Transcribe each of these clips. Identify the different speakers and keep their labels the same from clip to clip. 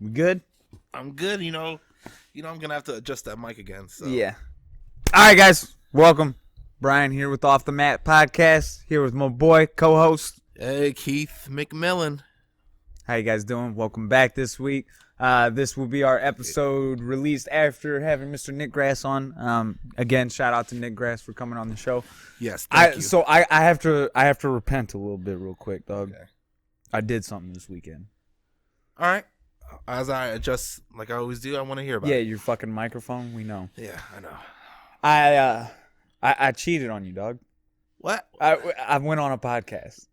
Speaker 1: We good?
Speaker 2: I'm good. I'm gonna have to adjust that mic again. So.
Speaker 1: Yeah. All right, guys. Welcome. Brian here with Off the Mat Podcast. Here with my boy, co-host.
Speaker 2: Hey, Keith McMillan.
Speaker 1: How you guys doing? Welcome back this week. This will be our episode released after having Mr. Nick Grass on. Again, shout out to Nick Grass for coming on the show.
Speaker 2: Yes, thank you.
Speaker 1: So I have to repent a little bit real quick, dog. Okay. I did something this weekend.
Speaker 2: All right. As I adjust, like I always do, I want to hear about it.
Speaker 1: Yeah, your fucking microphone. We know.
Speaker 2: Yeah, I know.
Speaker 1: I cheated on you, dog.
Speaker 2: What?
Speaker 1: I went on a podcast.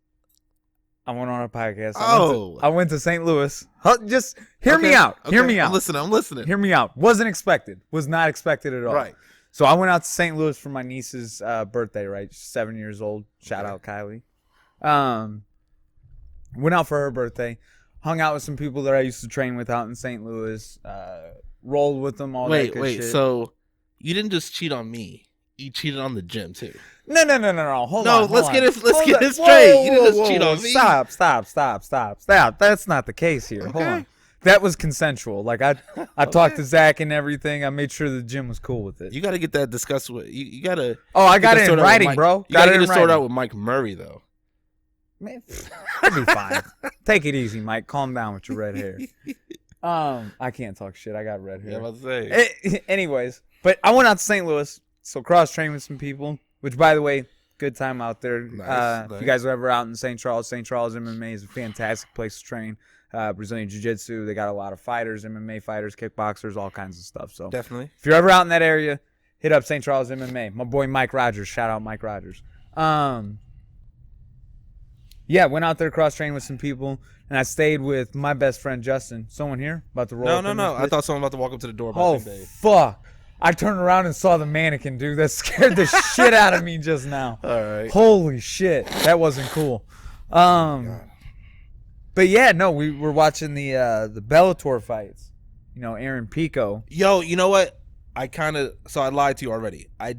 Speaker 2: Oh.
Speaker 1: I went to St. Louis. Just hear me out.
Speaker 2: Okay.
Speaker 1: Hear me out.
Speaker 2: I'm listening.
Speaker 1: Hear me out. Wasn't expected. Was not expected at all.
Speaker 2: Right.
Speaker 1: So I went out to St. Louis for my niece's birthday, right? She's 7 years old. Shout out Kylie. Went out for her birthday. Hung out with some people that I used to train with out in St. Louis. Rolled with them all that good shit.
Speaker 2: So you didn't just cheat on me. You cheated on the gym too.
Speaker 1: No. Hold on.
Speaker 2: Let's get it straight.
Speaker 1: Whoa,
Speaker 2: you didn't just cheat on me.
Speaker 1: Stop. That's not the case here.
Speaker 2: Okay.
Speaker 1: Hold on. That was consensual. Like I talked to Zach and everything. I made sure the gym was cool with it.
Speaker 2: You got to get that discussed with you. Got to.
Speaker 1: Oh, I got it in writing, bro.
Speaker 2: You got to get it sorted out with Mike Murray though.
Speaker 1: Man, it'll be fine. Take it easy, Mike. Calm down with your red hair. I can't talk shit. I got red hair.
Speaker 2: Yeah, I was about to say.
Speaker 1: Anyways, but I went out to St. Louis, so cross-trained with some people, which, by the way, good time out there.
Speaker 2: Nice.
Speaker 1: If you guys are ever out in St. Charles MMA is a fantastic place to train. Brazilian Jiu-Jitsu, they got a lot of fighters, MMA fighters, kickboxers, all kinds of stuff. So
Speaker 2: definitely.
Speaker 1: If you're ever out in that area, hit up St. Charles MMA. My boy Mike Rogers. Shout out Mike Rogers. Yeah, went out there, cross-trained with some people, and I stayed with my best friend, Justin. Someone here about to roll
Speaker 2: No. I thought someone about to walk up to the door.
Speaker 1: Oh, fuck. I turned around and saw the mannequin, dude. That scared the shit out of me just now.
Speaker 2: All right.
Speaker 1: Holy shit. That wasn't cool. But, yeah, no, we were watching the Bellator fights. You know, Aaron Pico.
Speaker 2: Yo, you know what? I lied to you already. I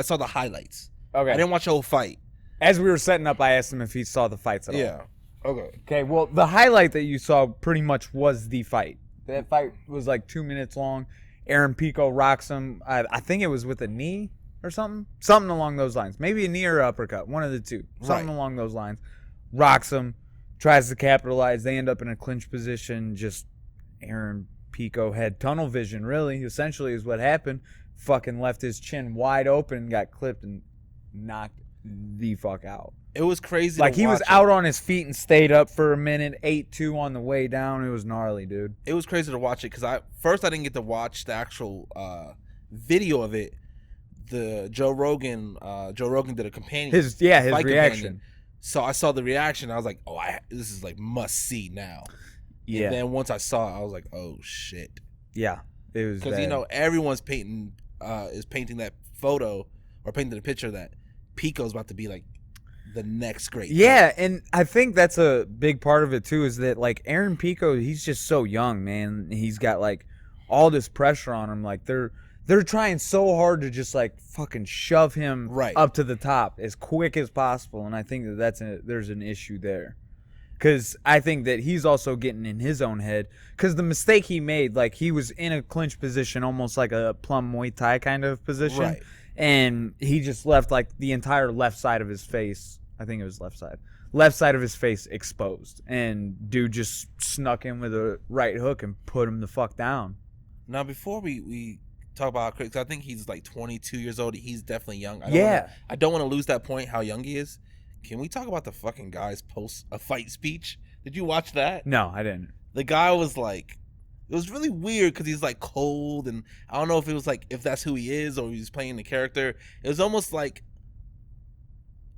Speaker 2: saw the highlights.
Speaker 1: Okay.
Speaker 2: I didn't watch the whole fight.
Speaker 1: As we were setting up, I asked him if he saw the fights at all.
Speaker 2: Yeah.
Speaker 1: Okay, well, the highlight that you saw pretty much was the fight. That fight was like 2 minutes long. Aaron Pico rocks him. I think it was with a knee or something. Something along those lines. Maybe a knee or uppercut. One of the two. Something along those lines. Rocks him. Tries to capitalize. They end up in a clinch position. Just Aaron Pico had tunnel vision, really. Essentially is what happened. Fucking left his chin wide open, got clipped, and knocked the fuck out.
Speaker 2: It was crazy.
Speaker 1: Like he was out on his feet and stayed up for a minute, 8-2 on the way down. It was gnarly, dude.
Speaker 2: It was crazy to watch it because I didn't get to watch the actual video of it. The Joe Rogan did a companion.
Speaker 1: His reaction.
Speaker 2: So I saw the reaction. I was like, this is like must see now. Yeah. And then once I saw it, I was like, oh shit.
Speaker 1: Yeah, it was
Speaker 2: because everyone's painting that photo or painting the picture that Pico's about to be like the next great thing.
Speaker 1: And I think that's a big part of it too, is that like Aaron Pico, he's just so young, man. He's got like all this pressure on him. Like they're trying so hard to just like fucking shove him up to the top as quick as possible, and I think there's an issue there. Because I think that he's also getting in his own head. Because the mistake he made, like he was in a clinch position, almost like a plum Muay Thai kind of position.
Speaker 2: Right.
Speaker 1: And he just left like the entire left side of his face. I think it was left side of his face exposed. And dude just snuck in with a right hook and put him the fuck down.
Speaker 2: Now, before we talk about Chris, I think he's like 22 years old. He's definitely young. I don't want to lose that point, how young he is. Can we talk about the fucking guy's post a fight speech? Did you watch that?
Speaker 1: No, I didn't.
Speaker 2: The guy was like, it was really weird because he's like cold, and I don't know if it was like if that's who he is or he's playing the character. It was almost like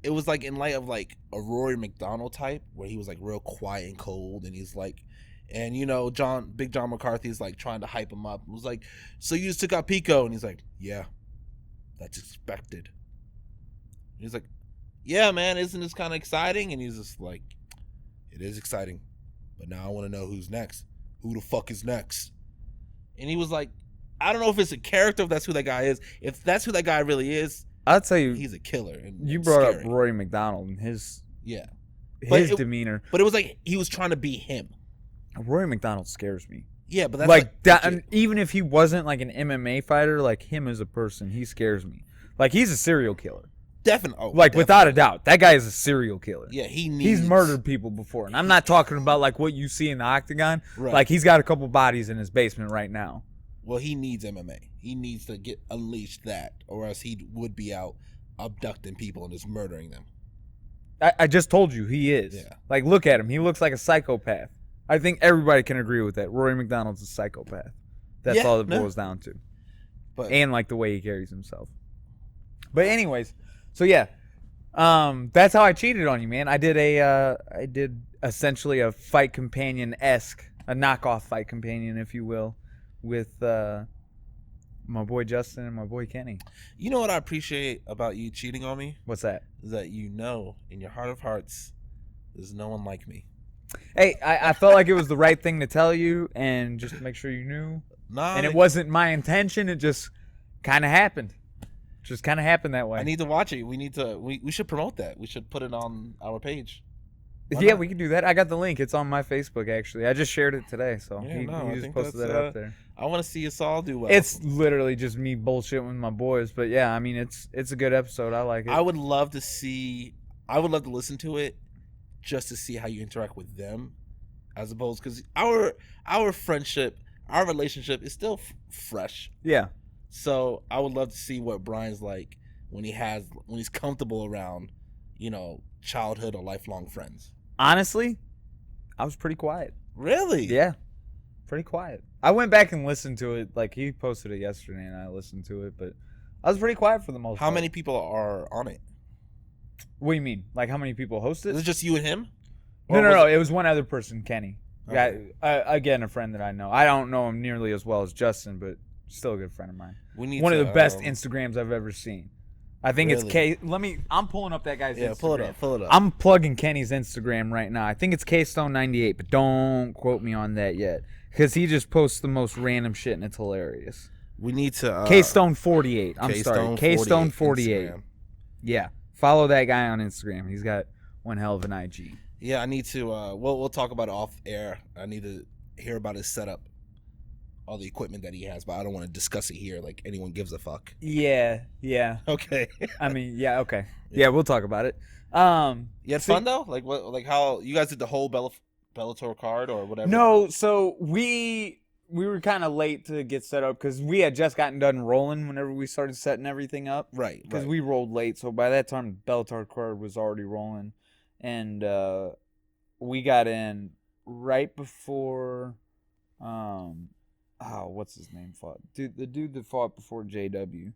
Speaker 2: it was like in light of like a Rory McDonald type where he was like real quiet and cold, and he's like, and you know, Big John McCarthy is like trying to hype him up. It was like, so you just took out Pico, and he's like, yeah, that's expected. And he's like, yeah, man, isn't this kind of exciting? And he's just like, it is exciting, but now I want to know who's next. Who the fuck is next? And he was like, I don't know if it's a character, if that's who that guy is. If that's who that guy really is,
Speaker 1: I'll tell you,
Speaker 2: he's a killer. And
Speaker 1: you brought up Rory McDonald and his demeanor.
Speaker 2: But it was like he was trying to be him.
Speaker 1: Rory McDonald scares me.
Speaker 2: Yeah, but that's
Speaker 1: Like that,
Speaker 2: legit.
Speaker 1: and even if he wasn't like an MMA fighter, like him as a person, he scares me. Like he's a serial killer.
Speaker 2: Definitely. Oh,
Speaker 1: Like without a
Speaker 2: definitely.
Speaker 1: doubt, that guy is a serial killer.
Speaker 2: Yeah, he needs.
Speaker 1: He's murdered people before, and I'm not talking about like what you see in the octagon.
Speaker 2: Right.
Speaker 1: Like he's got a couple bodies in his basement right now.
Speaker 2: Well, he needs MMA. He needs to get unleashed that, or else he would be out abducting people and just murdering them.
Speaker 1: I just told you he is.
Speaker 2: Yeah.
Speaker 1: Like look at him. He looks like a psychopath. I think everybody can agree with that. Rory McDonald's a psychopath. That's
Speaker 2: Yeah,
Speaker 1: all it
Speaker 2: no.
Speaker 1: boils down to.
Speaker 2: But
Speaker 1: And like the way he carries himself. But anyways, so yeah. That's how I cheated on you, man. I did essentially a fight companion-esque, a knockoff fight companion, if you will, with my boy Justin and my boy Kenny.
Speaker 2: you know what I appreciate about you cheating on me
Speaker 1: What's that?
Speaker 2: is that you know in your heart of hearts, there's no one like me.
Speaker 1: Hey, I felt like it was the right thing to tell you and just to make sure you knew.
Speaker 2: Nah,
Speaker 1: And it wasn't my intention. It just kind of happened. Just kind of happened that way.
Speaker 2: I need to watch it. We need to. We should promote that. We should put it on our page. Why
Speaker 1: Yeah,
Speaker 2: not?
Speaker 1: we can do that. I got the link. It's on my Facebook, actually. I just shared it today, so
Speaker 2: Yeah,
Speaker 1: he
Speaker 2: I
Speaker 1: just
Speaker 2: think
Speaker 1: posted
Speaker 2: that's,
Speaker 1: that up there.
Speaker 2: I want to see us all do well.
Speaker 1: It's literally just me bullshitting with my boys, but yeah, I mean, it's a good episode. I like it.
Speaker 2: I would love to see. I would love to listen to it, just to see how you interact with them, as opposed because our friendship, our relationship is still fresh.
Speaker 1: Yeah.
Speaker 2: So I would love to see what Brian's like when he's comfortable around, childhood or lifelong friends.
Speaker 1: Honestly, I was pretty quiet.
Speaker 2: Really?
Speaker 1: Yeah. Pretty quiet. I went back and listened to it. Like, he posted it yesterday, and I listened to it, but I was pretty quiet for the most part.
Speaker 2: How many people are on it?
Speaker 1: What do you mean? Like, how many people host
Speaker 2: Is
Speaker 1: it?
Speaker 2: it just you and him?
Speaker 1: No. It was one other person, Kenny.
Speaker 2: Okay.
Speaker 1: Yeah, again, a friend that I know. I don't know him nearly as well as Justin, but still a good friend of mine.
Speaker 2: We need
Speaker 1: One of
Speaker 2: to,
Speaker 1: the best Instagrams I've ever seen. I think it's
Speaker 2: Really?
Speaker 1: I'm pulling up that guy's Instagram.
Speaker 2: Pull it up.
Speaker 1: I'm plugging Kenny's Instagram right now. I think it's Kstone98, but don't quote me on that yet. Because he just posts the most random shit and it's hilarious.
Speaker 2: We need to
Speaker 1: Kstone48. I'm sorry. Kstone48.
Speaker 2: Instagram.
Speaker 1: Yeah. Follow that guy on Instagram. He's got one hell of an IG.
Speaker 2: Yeah, I need to. We'll talk about it off air. I need to hear about his setup, all the equipment that he has, but I don't want to discuss it here like anyone gives a fuck.
Speaker 1: Yeah.
Speaker 2: Okay.
Speaker 1: I mean, yeah, okay. Yeah, we'll talk about it.
Speaker 2: You had fun though? Like what? Like how you guys did the whole Bellator card or whatever?
Speaker 1: No, so we were kind of late to get set up because we had just gotten done rolling whenever we started setting everything up.
Speaker 2: Right.
Speaker 1: Because we rolled late, so by that time Bellator card was already rolling, and we got in right before, what's his name fought? The dude that fought before JW.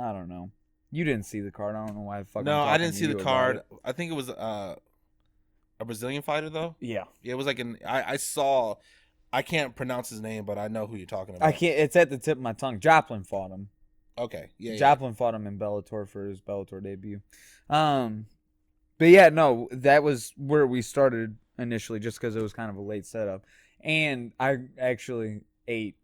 Speaker 1: I don't know. You didn't see the card. I don't know why the fuck.
Speaker 2: No,
Speaker 1: I'm
Speaker 2: I
Speaker 1: talking
Speaker 2: didn't
Speaker 1: to
Speaker 2: see
Speaker 1: you
Speaker 2: the
Speaker 1: about
Speaker 2: card.
Speaker 1: it.
Speaker 2: I think it was a Brazilian fighter though.
Speaker 1: Yeah.
Speaker 2: Yeah, it was like I saw. I can't pronounce his name, but I know who you're talking about.
Speaker 1: I can't. It's at the tip of my tongue. Joplin fought him.
Speaker 2: Okay. Yeah.
Speaker 1: Joplin fought him in Bellator for his Bellator debut. But yeah, no, that was where we started initially, just because it was kind of a late setup, and I actually ate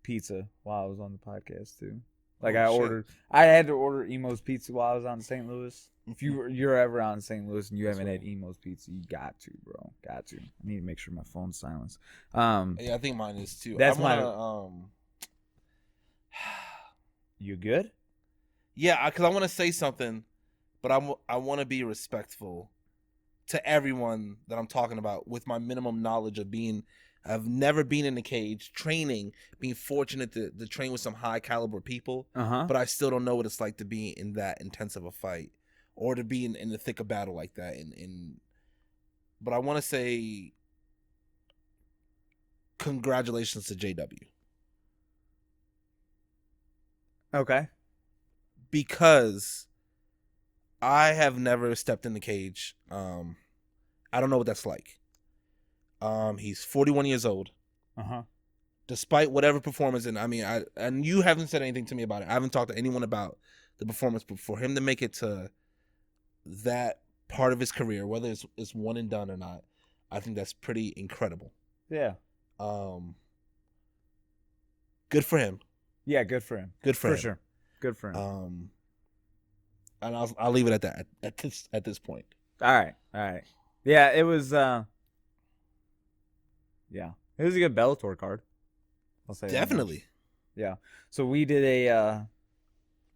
Speaker 1: pizza while I was on the podcast too. Like I had to order Emo's Pizza while I was out in St. Louis. If you're ever out in St. Louis and you haven't had Emo's Pizza, you got to, bro. Got to. I need to make sure my phone's silenced.
Speaker 2: Yeah, I think mine is too.
Speaker 1: That's You good?
Speaker 2: Yeah, because I want to say something, but I want to be respectful to everyone that I'm talking about with my minimum knowledge of being. I've never been in a cage training, being fortunate to train with some high caliber people, but I still don't know what it's like to be in that intense of a fight or to be in the thick of battle like that. But I want to say congratulations to JW.
Speaker 1: Okay.
Speaker 2: Because I have never stepped in the cage. I don't know what that's like. He's 41 years old. Despite whatever performance, and you haven't said anything to me about it. I haven't talked to anyone about the performance, but for him to make it to that part of his career, whether it's one and done or not, I think that's pretty incredible.
Speaker 1: Yeah.
Speaker 2: Good for him.
Speaker 1: Yeah, good for him.
Speaker 2: Good for him.
Speaker 1: sure. Good for him.
Speaker 2: And I'll leave it at that at this point.
Speaker 1: All right. Yeah, it was. Yeah, It was a good Bellator card. I'll say
Speaker 2: Definitely.
Speaker 1: Yeah. So we did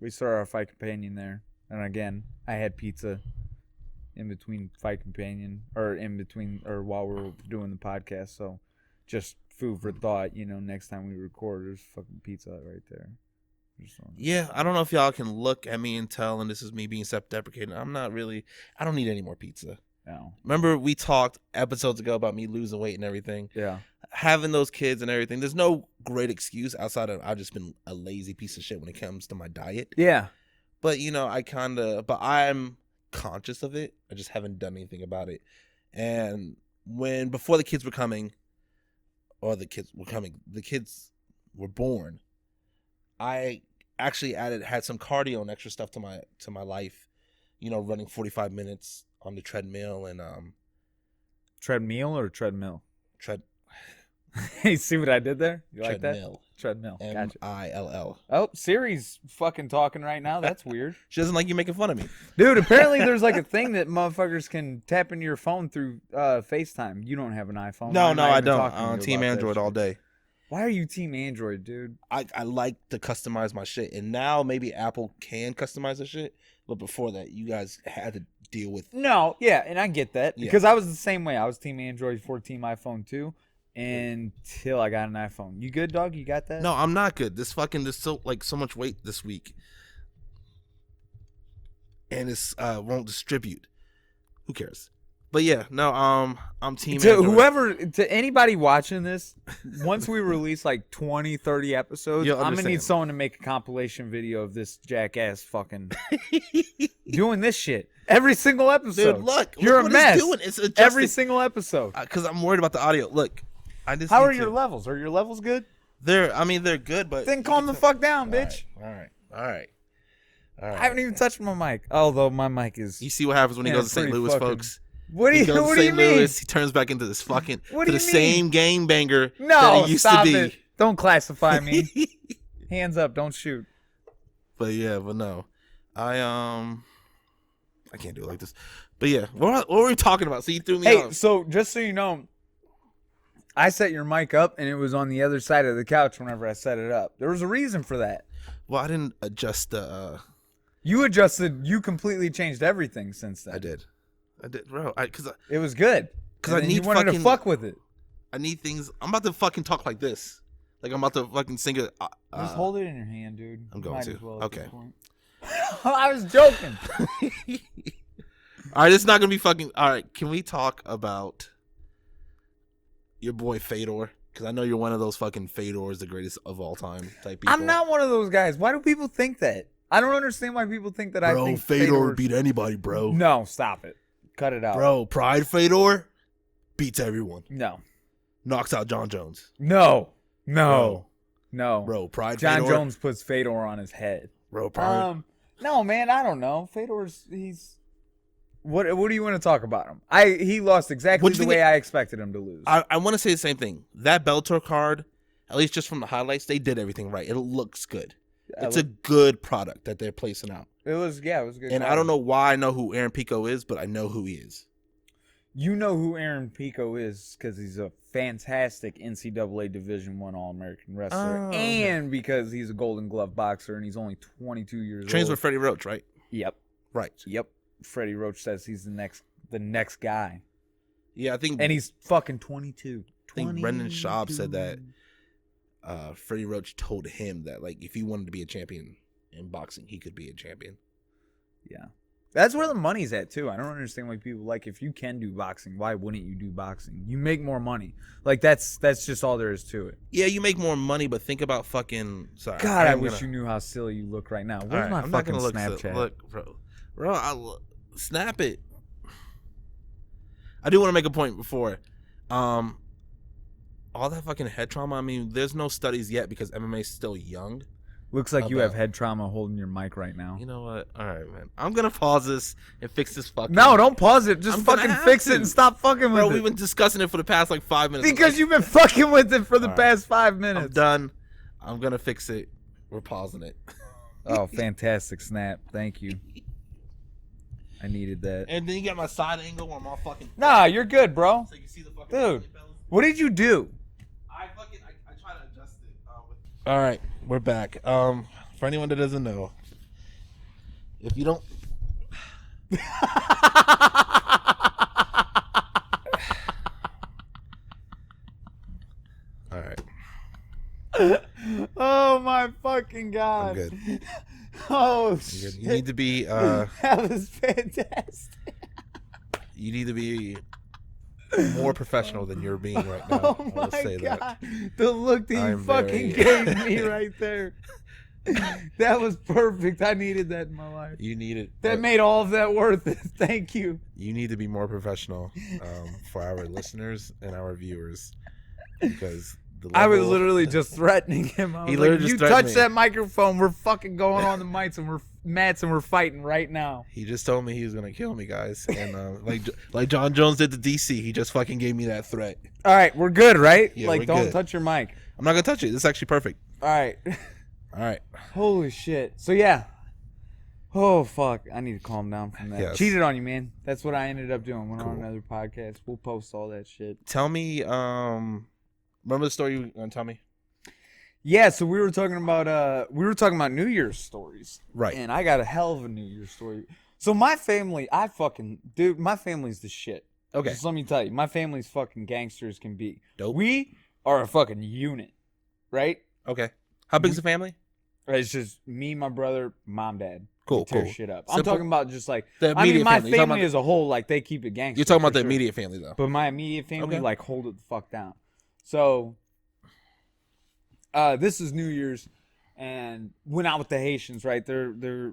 Speaker 1: we started our fight companion there, and again, I had pizza in between fight companion or while we were doing the podcast. So just food for thought. Next time we record, there's fucking pizza right there.
Speaker 2: Yeah, I don't know if y'all can look at me and tell, and this is me being self-deprecating. I don't need any more pizza.
Speaker 1: No.
Speaker 2: Remember we talked episodes ago about me losing weight and everything?
Speaker 1: Yeah.
Speaker 2: Having those kids and everything, there's no great excuse outside of I've just been a lazy piece of shit when it comes to my diet.
Speaker 1: Yeah.
Speaker 2: But, I'm conscious of it. I just haven't done anything about it. And before the kids were coming, the kids were born, I actually had some cardio and extra stuff to my life, running 45 minutes on the treadmill and
Speaker 1: treadmill or treadmill?
Speaker 2: Hey,
Speaker 1: see what I did there? You like that?
Speaker 2: Treadmill.
Speaker 1: Gotcha.
Speaker 2: Mill.
Speaker 1: Oh, Siri's fucking talking right now. That's weird.
Speaker 2: She doesn't like you making fun of me.
Speaker 1: Dude, apparently there's like a thing that motherfuckers can tap into your phone through FaceTime. You don't have an iPhone.
Speaker 2: No, I don't. I'm on Team Android all day.
Speaker 1: Why are you Team Android, dude?
Speaker 2: I like to customize my shit. And now maybe Apple can customize the shit. But before that, you guys had to deal with...
Speaker 1: No, yeah, and I get that. Because I was the same way. I was Team Android before Team iPhone too. Until I got an iPhone. You good, dog? You got that?
Speaker 2: No, I'm not good. There's so much weight this week. And it's won't distribute. Who cares? But yeah, no, I'm Team Android.
Speaker 1: To anybody watching this, once we release like 20, 30 episodes, I'm gonna need someone to make a compilation video of this jackass fucking doing this shit. Every single episode.
Speaker 2: Dude, look,
Speaker 1: you're a mess.
Speaker 2: It's adjusting.
Speaker 1: Every single episode.
Speaker 2: Because I'm worried about the audio. Look,
Speaker 1: how are your levels? Are your levels good?
Speaker 2: They're good, but
Speaker 1: then calm the fuck down, bitch.
Speaker 2: All right.
Speaker 1: I haven't even touched my mic. Although my mic is.
Speaker 2: You see what happens when he goes to St. Louis, folks.
Speaker 1: What do you mean?
Speaker 2: He turns back into this fucking same game banger that he used
Speaker 1: to
Speaker 2: be.
Speaker 1: It. Don't classify me. Hands up, don't shoot.
Speaker 2: But no, I can't do it like this. But yeah, what were we talking about? So you threw me off.
Speaker 1: Hey, so just so you know, I set your mic up and it was on the other side of the couch whenever I set it up. There was a reason for that.
Speaker 2: Well, I didn't adjust the.
Speaker 1: You adjusted. You completely changed everything since then.
Speaker 2: I did, bro. Because
Speaker 1: it was good.
Speaker 2: Because I need
Speaker 1: you wanted to fuck with it.
Speaker 2: I need things. I'm about to fucking talk like this. Like I'm about to fucking sing it.
Speaker 1: Just hold it in your hand, dude.
Speaker 2: I'm going to. Okay.
Speaker 1: I was joking.
Speaker 2: All right, it's not gonna be fucking. All right, can we talk about your boy Fedor? Because I know you're one of those fucking Fedor's the greatest of all time type people.
Speaker 1: I'm not one of those guys. Why do people think that? I don't understand why people think that. I think
Speaker 2: Fedor would beat anybody, bro.
Speaker 1: No, stop it. Cut it out,
Speaker 2: bro. Pride Fedor beats everyone.
Speaker 1: No,
Speaker 2: knocks out John Jones.
Speaker 1: No.
Speaker 2: Bro, Pride
Speaker 1: John
Speaker 2: Fedor.
Speaker 1: Jones puts Fedor on his head.
Speaker 2: Bro, Pride.
Speaker 1: No, man, I don't know. He's. What do you want to talk about him? He lost exactly the way I expected him to lose.
Speaker 2: I want to say the same thing. That Bellator card, at least just from the highlights, they did everything right. It looks good. It's a good product that they're placing out.
Speaker 1: It was good.
Speaker 2: And I don't know why I know who Aaron Pico is, but I know who he is.
Speaker 1: You know who Aaron Pico is because he's a fantastic NCAA Division I All-American wrestler, and because he's a Golden Glove boxer and he's only 22 years old.
Speaker 2: Trains with Freddie Roach, right?
Speaker 1: Yep.
Speaker 2: Right.
Speaker 1: Yep. Freddie Roach says he's the next guy.
Speaker 2: Yeah, I think.
Speaker 1: And he's fucking 22.
Speaker 2: I think Brendan Schaub said that Freddie Roach told him that, like, if he wanted to be a champion in boxing, he could be a champion.
Speaker 1: Yeah. That's where the money's at, too. I don't understand why people, like, if you can do boxing, why wouldn't you do boxing? You make more money. Like, that's just all there is to it.
Speaker 2: Yeah, you make more money, but think about fucking... Sorry.
Speaker 1: God, I wish you knew how silly you look right now. Where's my fucking Snapchat?
Speaker 2: Look, bro, snap it. I do want to make a point before. All that fucking head trauma, I mean, there's no studies yet because MMA is still young.
Speaker 1: Looks like you have head trauma holding your mic right now.
Speaker 2: You know what? All right, man. I'm going to pause this and fix this fucking...
Speaker 1: No, don't pause it. Just fucking fix it and stop fucking with it.
Speaker 2: Bro, we've been discussing it for the past, like, 5 minutes.
Speaker 1: Because you've been fucking with it for the past 5 minutes.
Speaker 2: I'm done. I'm going to fix it. We're pausing it.
Speaker 1: Oh, fantastic snap. Thank you. I needed that.
Speaker 2: And then you got my side angle where I'm all fucking...
Speaker 1: Nah, you're good, bro.
Speaker 2: So you see the fucking...
Speaker 1: Dude, what did you do?
Speaker 2: how to adjust it. All right, we're back. For anyone that doesn't know, if you don't. All right.
Speaker 1: Oh my fucking god!
Speaker 2: I'm good.
Speaker 1: Oh
Speaker 2: Shit.
Speaker 1: shit!
Speaker 2: You need to be.
Speaker 1: That was fantastic.
Speaker 2: You need to be more professional than you're being right now.
Speaker 1: Oh
Speaker 2: I will
Speaker 1: my
Speaker 2: say
Speaker 1: god!
Speaker 2: that.
Speaker 1: The look that you
Speaker 2: I'm
Speaker 1: fucking
Speaker 2: very-
Speaker 1: gave me right there. That was perfect. I needed that in my life.
Speaker 2: You need it.
Speaker 1: That made all of that worth it. Thank you.
Speaker 2: You need to be more professional for our listeners and our viewers, because
Speaker 1: I was literally just threatening him. I was
Speaker 2: He
Speaker 1: like,
Speaker 2: literally
Speaker 1: if you
Speaker 2: just threatened
Speaker 1: touch
Speaker 2: me.
Speaker 1: that microphone, we're fucking going on the mics and we're fighting right now.
Speaker 2: He just told me he was gonna kill me, guys, and like John Jones did to DC, he just fucking gave me that threat.
Speaker 1: All right, we're good, right?
Speaker 2: Yeah,
Speaker 1: like,
Speaker 2: we're
Speaker 1: don't
Speaker 2: good.
Speaker 1: touch your mic.
Speaker 2: I'm not gonna touch it. This is actually perfect.
Speaker 1: All right.
Speaker 2: All right.
Speaker 1: Holy shit. So yeah. Oh fuck. I need to calm down from that.
Speaker 2: Yes.
Speaker 1: Cheated on you, man. That's what I ended up doing. Went on
Speaker 2: Cool.
Speaker 1: another podcast. We'll post all that shit.
Speaker 2: Tell me, remember the story you were gonna tell me?
Speaker 1: Yeah, so we were talking about New Year's stories.
Speaker 2: Right.
Speaker 1: And I got a hell of a New Year's story. So my family, my family's the shit.
Speaker 2: Okay.
Speaker 1: Just let me tell you, my family's fucking gangsters can be.
Speaker 2: Dope.
Speaker 1: We are a fucking unit, right?
Speaker 2: Okay. How big's the family?
Speaker 1: It's just me, my brother, mom, dad.
Speaker 2: Cool,
Speaker 1: We tear
Speaker 2: cool.
Speaker 1: shit up. I'm
Speaker 2: Simple.
Speaker 1: talking about just like
Speaker 2: The
Speaker 1: I mean,
Speaker 2: immediate
Speaker 1: my
Speaker 2: family. You're talking
Speaker 1: family
Speaker 2: about
Speaker 1: as a whole, like they keep it gangster.
Speaker 2: You're talking about
Speaker 1: for
Speaker 2: the
Speaker 1: sure.
Speaker 2: immediate family, though.
Speaker 1: But my immediate family,
Speaker 2: Okay.
Speaker 1: like, hold it the fuck down. So, this is New Year's, and went out with the Haitians, right? They're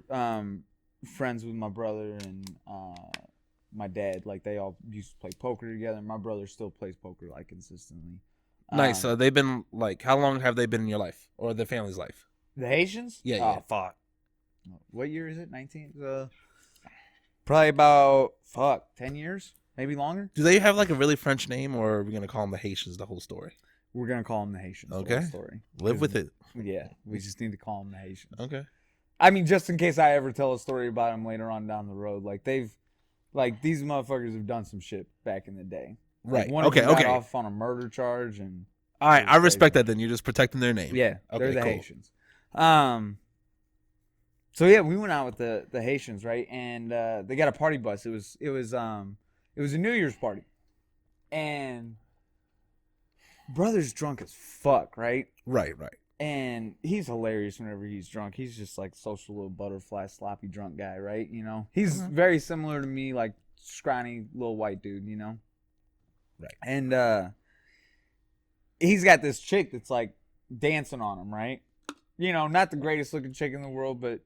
Speaker 1: friends with my brother and my dad. Like, they all used to play poker together. My brother still plays poker, like, consistently.
Speaker 2: Nice. So they've been, like, how long have they been in your life? Or the family's life?
Speaker 1: The Haitians?
Speaker 2: Yeah,
Speaker 1: Oh,
Speaker 2: yeah.
Speaker 1: fuck. What year is it? 19? Probably about, 10 years? Maybe longer?
Speaker 2: Do they have, like, a really French name, or are we going to call them the Haitians the whole story?
Speaker 1: We're going to call them the Haitians.
Speaker 2: Okay.
Speaker 1: The whole story.
Speaker 2: Live with it.
Speaker 1: Yeah, we just need to call them the Haitians.
Speaker 2: Okay.
Speaker 1: I mean, just in case I ever tell a story about them later on down the road. Like, these motherfuckers have done some shit back in the day. Like,
Speaker 2: Right.
Speaker 1: one of
Speaker 2: Okay,
Speaker 1: them got
Speaker 2: okay.
Speaker 1: off on a murder charge, and
Speaker 2: All right. I respect that then. You're just protecting their name.
Speaker 1: yeah,
Speaker 2: Okay,
Speaker 1: they're the
Speaker 2: cool.
Speaker 1: Haitians. So yeah, we went out with the Haitians, right? And they got a party bus. It was a New Year's party, and brother's drunk as fuck, right?
Speaker 2: Right, right.
Speaker 1: And he's hilarious whenever he's drunk. He's just like social little butterfly, sloppy drunk guy, right? You know, he's very similar to me, like scrawny little white dude, you know.
Speaker 2: Right.
Speaker 1: And he's got this chick that's like dancing on him, right? You know, not the greatest looking chick in the world, but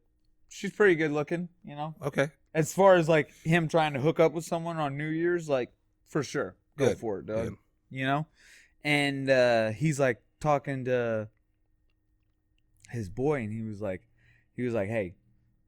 Speaker 1: she's pretty good looking, you know.
Speaker 2: Okay.
Speaker 1: As far as like him trying to hook up with someone on New Year's, like for sure, go
Speaker 2: Good.
Speaker 1: for it, dog.
Speaker 2: Good.
Speaker 1: You know. And he's like talking to his boy, and he was like, hey,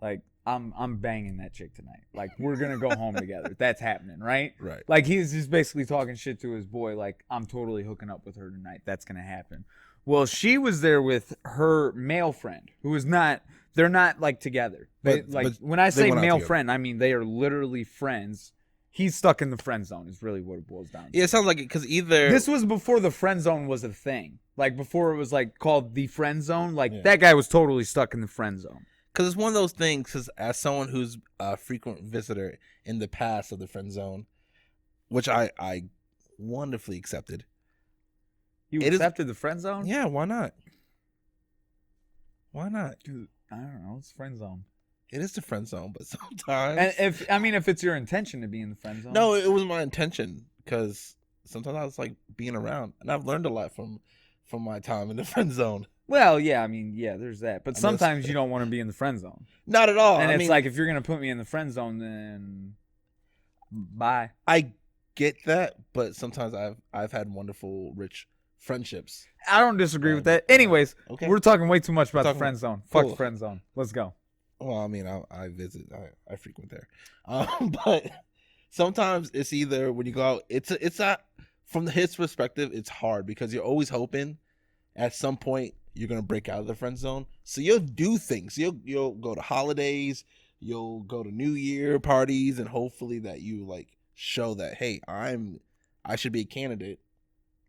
Speaker 1: like I'm banging that chick tonight. Like, we're gonna go home together. That's happening, right?
Speaker 2: Right.
Speaker 1: Like, he's just basically talking shit to his boy. Like, I'm totally hooking up with her tonight. That's gonna happen. Well, she was there with her male friend, who is not. They're not like together.
Speaker 2: But
Speaker 1: When I
Speaker 2: they
Speaker 1: say
Speaker 2: went out
Speaker 1: male
Speaker 2: together.
Speaker 1: friend, I mean they are literally friends. He's stuck in the friend zone. Is really what it boils down to.
Speaker 2: Yeah, it sounds like it because either
Speaker 1: This was before the friend zone was a thing. Like, before it was like called the friend zone. Like,
Speaker 2: Yeah.
Speaker 1: that guy was totally stuck in the friend zone.
Speaker 2: because it's one of those things. Because as someone who's a frequent visitor in the past of the friend zone, which I wonderfully accepted.
Speaker 1: You
Speaker 2: It is-
Speaker 1: accepted the friend zone?
Speaker 2: Yeah, why not? Why not?
Speaker 1: Dude, I don't know. It's friend zone.
Speaker 2: It is the friend zone, but sometimes.
Speaker 1: And if it's your intention to be in the friend zone.
Speaker 2: No, it was my intention because sometimes I was like being around, and I've learned a lot from my time in the friend zone.
Speaker 1: Well, yeah, I mean, yeah, there's that. But
Speaker 2: I mean,
Speaker 1: sometimes you don't want to be in the friend zone.
Speaker 2: Not at all.
Speaker 1: And
Speaker 2: I
Speaker 1: it's
Speaker 2: mean,
Speaker 1: like, if you're going to put me in the friend zone, then bye.
Speaker 2: I get that, but sometimes I've had wonderful, rich friendships.
Speaker 1: I don't disagree with that. Anyways,
Speaker 2: Okay.
Speaker 1: we're talking way too much about the
Speaker 2: Talking-
Speaker 1: friend zone. Fuck
Speaker 2: Cool.
Speaker 1: the friend zone. Let's go.
Speaker 2: Well, I mean, I visit, I frequent there, but sometimes it's either when you go out, it's not from his perspective. It's hard because you're always hoping at some point you're gonna break out of the friend zone. So you'll do things. You'll go to holidays, you'll go to New Year parties, and hopefully that you like show that, hey, I should be a candidate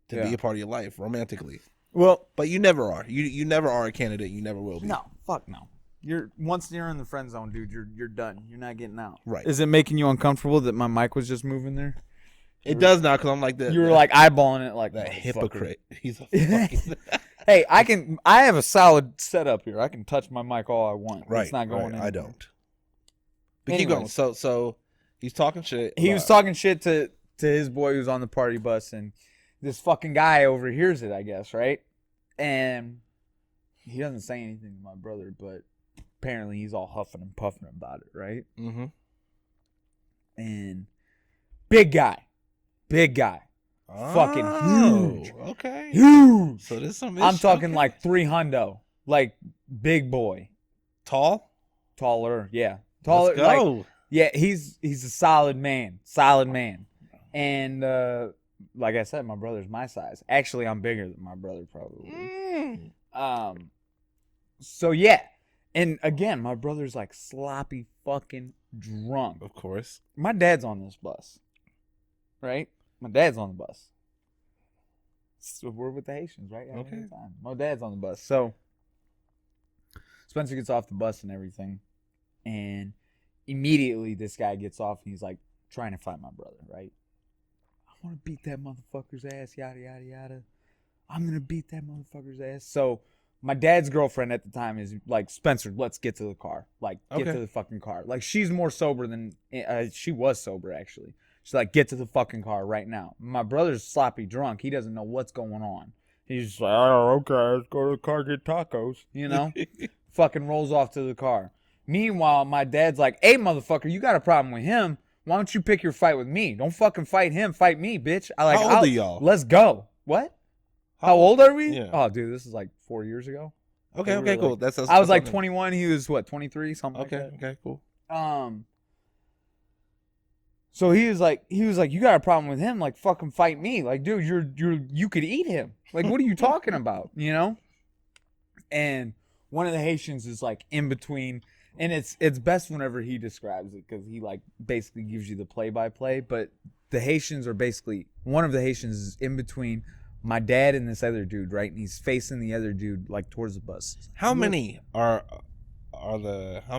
Speaker 2: to be
Speaker 1: Yeah.
Speaker 2: a part of your life romantically.
Speaker 1: Well,
Speaker 2: But you never are. You never are a candidate. You never will be.
Speaker 1: no, fuck no. Once you're in the friend zone, dude, you're done. You're not getting out.
Speaker 2: Right.
Speaker 1: Is it making you uncomfortable that my mic was just moving there?
Speaker 2: It does now because I'm like
Speaker 1: You were like eyeballing it like
Speaker 2: that
Speaker 1: motherfucker.
Speaker 2: hypocrite. He's a fucking
Speaker 1: Hey, I have a solid setup here. I can touch my mic all I want.
Speaker 2: right.
Speaker 1: It's not going
Speaker 2: right.
Speaker 1: anywhere.
Speaker 2: I don't. But keep going. So he's talking shit.
Speaker 1: He was talking shit to his boy who's on the party bus, and this fucking guy overhears it, I guess, right? And he doesn't say anything to my brother, but apparently he's all huffing and puffing about it, right?
Speaker 2: Mm-hmm.
Speaker 1: And big guy, fucking huge,
Speaker 2: Okay.
Speaker 1: huge.
Speaker 2: So there's some.
Speaker 1: I'm talking like 300, like big boy,
Speaker 2: tall.
Speaker 1: taller, yeah, taller.
Speaker 2: Let's go.
Speaker 1: Like, yeah, he's a solid man, and like I said, my brother's my size. Actually, I'm bigger than my brother probably. So yeah, and again, my brother's like sloppy fucking drunk.
Speaker 2: Of course.
Speaker 1: My dad's on this bus, right? My dad's on the bus. So we're with the Haitians, right? Having a good time. My dad's on the bus. So Spencer gets off the bus and everything, and immediately this guy gets off and he's like trying to fight my brother, right? I want to beat that motherfucker's ass, yada, yada, yada. I'm going to beat that motherfucker's ass. So my dad's girlfriend at the time is like, Spencer, let's get to the car. Like, get to the fucking car. Like, she's more sober than, she was sober, actually. She's like, get to the fucking car right now. My brother's sloppy drunk. He doesn't know what's going on. He's just like, oh, okay, let's go to the car, get tacos, you know? Fucking rolls off to the car. Meanwhile, my dad's like, hey, motherfucker, you got a problem with him. Why don't you pick your fight with me? Don't fucking fight him. Fight me, bitch.
Speaker 2: How old are y'all?
Speaker 1: Let's go. What? How old are we?
Speaker 2: Yeah.
Speaker 1: Oh, dude, this is like 4 years ago.
Speaker 2: Okay, cool.
Speaker 1: Like,
Speaker 2: That's
Speaker 1: I was like 21. He was, what, 23? Something like that.
Speaker 2: Okay, cool.
Speaker 1: So he was like, you got a problem with him? Like, fucking fight me. Like, dude, you could eat him. Like, what are you talking about? You know? And one of the Haitians is like in between, and it's best whenever he describes it because he like basically gives you the play-by-play. But the Haitians are basically, one of the Haitians is in between my dad and this other dude, right? And he's facing the other dude like towards the bus.
Speaker 2: How many how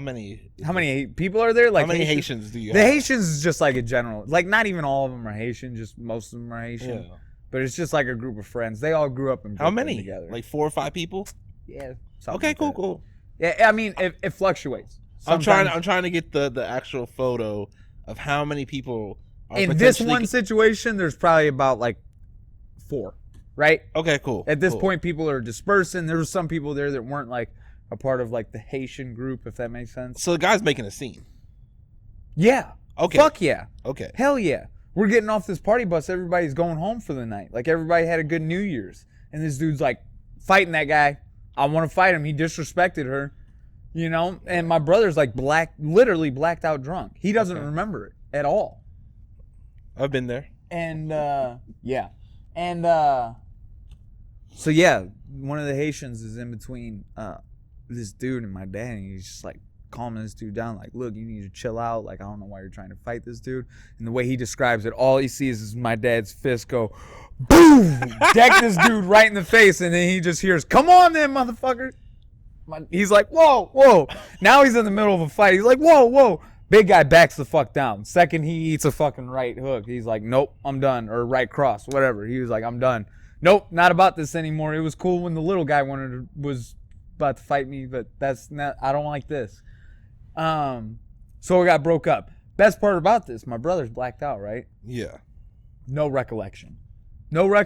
Speaker 2: many
Speaker 1: people are there? Like,
Speaker 2: how many Haitians do you
Speaker 1: The
Speaker 2: have?
Speaker 1: Haitians is just like a general, like not even all of them are Haitian, just most of them are Haitian.
Speaker 2: Yeah.
Speaker 1: But it's just like a group of friends. They all grew up in
Speaker 2: How
Speaker 1: Brooklyn
Speaker 2: many?
Speaker 1: together.
Speaker 2: Like 4 or 5 people?
Speaker 1: Yeah.
Speaker 2: Okay,
Speaker 1: like
Speaker 2: cool,
Speaker 1: that.
Speaker 2: cool.
Speaker 1: Yeah, I mean it fluctuates.
Speaker 2: I'm trying to get the actual photo of how many people are
Speaker 1: In this one situation, there's probably about like 4, right?
Speaker 2: Okay, cool.
Speaker 1: At this
Speaker 2: cool.
Speaker 1: point, people are dispersing. There were some people there that weren't like a part of like the Haitian group, if that makes sense.
Speaker 2: So the guy's making a scene.
Speaker 1: Yeah.
Speaker 2: Okay.
Speaker 1: Fuck yeah.
Speaker 2: Okay.
Speaker 1: Hell yeah. We're getting off this party bus. Everybody's going home for the night. Like, everybody had a good New Year's. And this dude's like fighting that guy. I want to fight him. He disrespected her, you know? And my brother's like literally blacked out drunk. He doesn't remember it at all.
Speaker 2: I've been there.
Speaker 1: And, yeah. And, so yeah, one of the Haitians is in between, this dude and my dad. And he's just like calming this dude down. Like, look, you need to chill out. Like, I don't know why you're trying to fight this dude. And the way he describes it, all he sees is my dad's fist go, boom, deck this dude right in the face. And then he just hears, come on then, motherfucker. He's like, whoa. Now he's in the middle of a fight. He's like, whoa. Big guy backs the fuck down. Second he eats a fucking right hook, he's like, nope, I'm done. Or right cross, whatever. He was like, I'm done. Nope, not about this anymore. It was cool when the little guy was about to fight me, but that's not, I don't like this. So we got broke up. Best part about this, my brother's blacked out, right?
Speaker 2: Yeah.
Speaker 1: No recollection, nor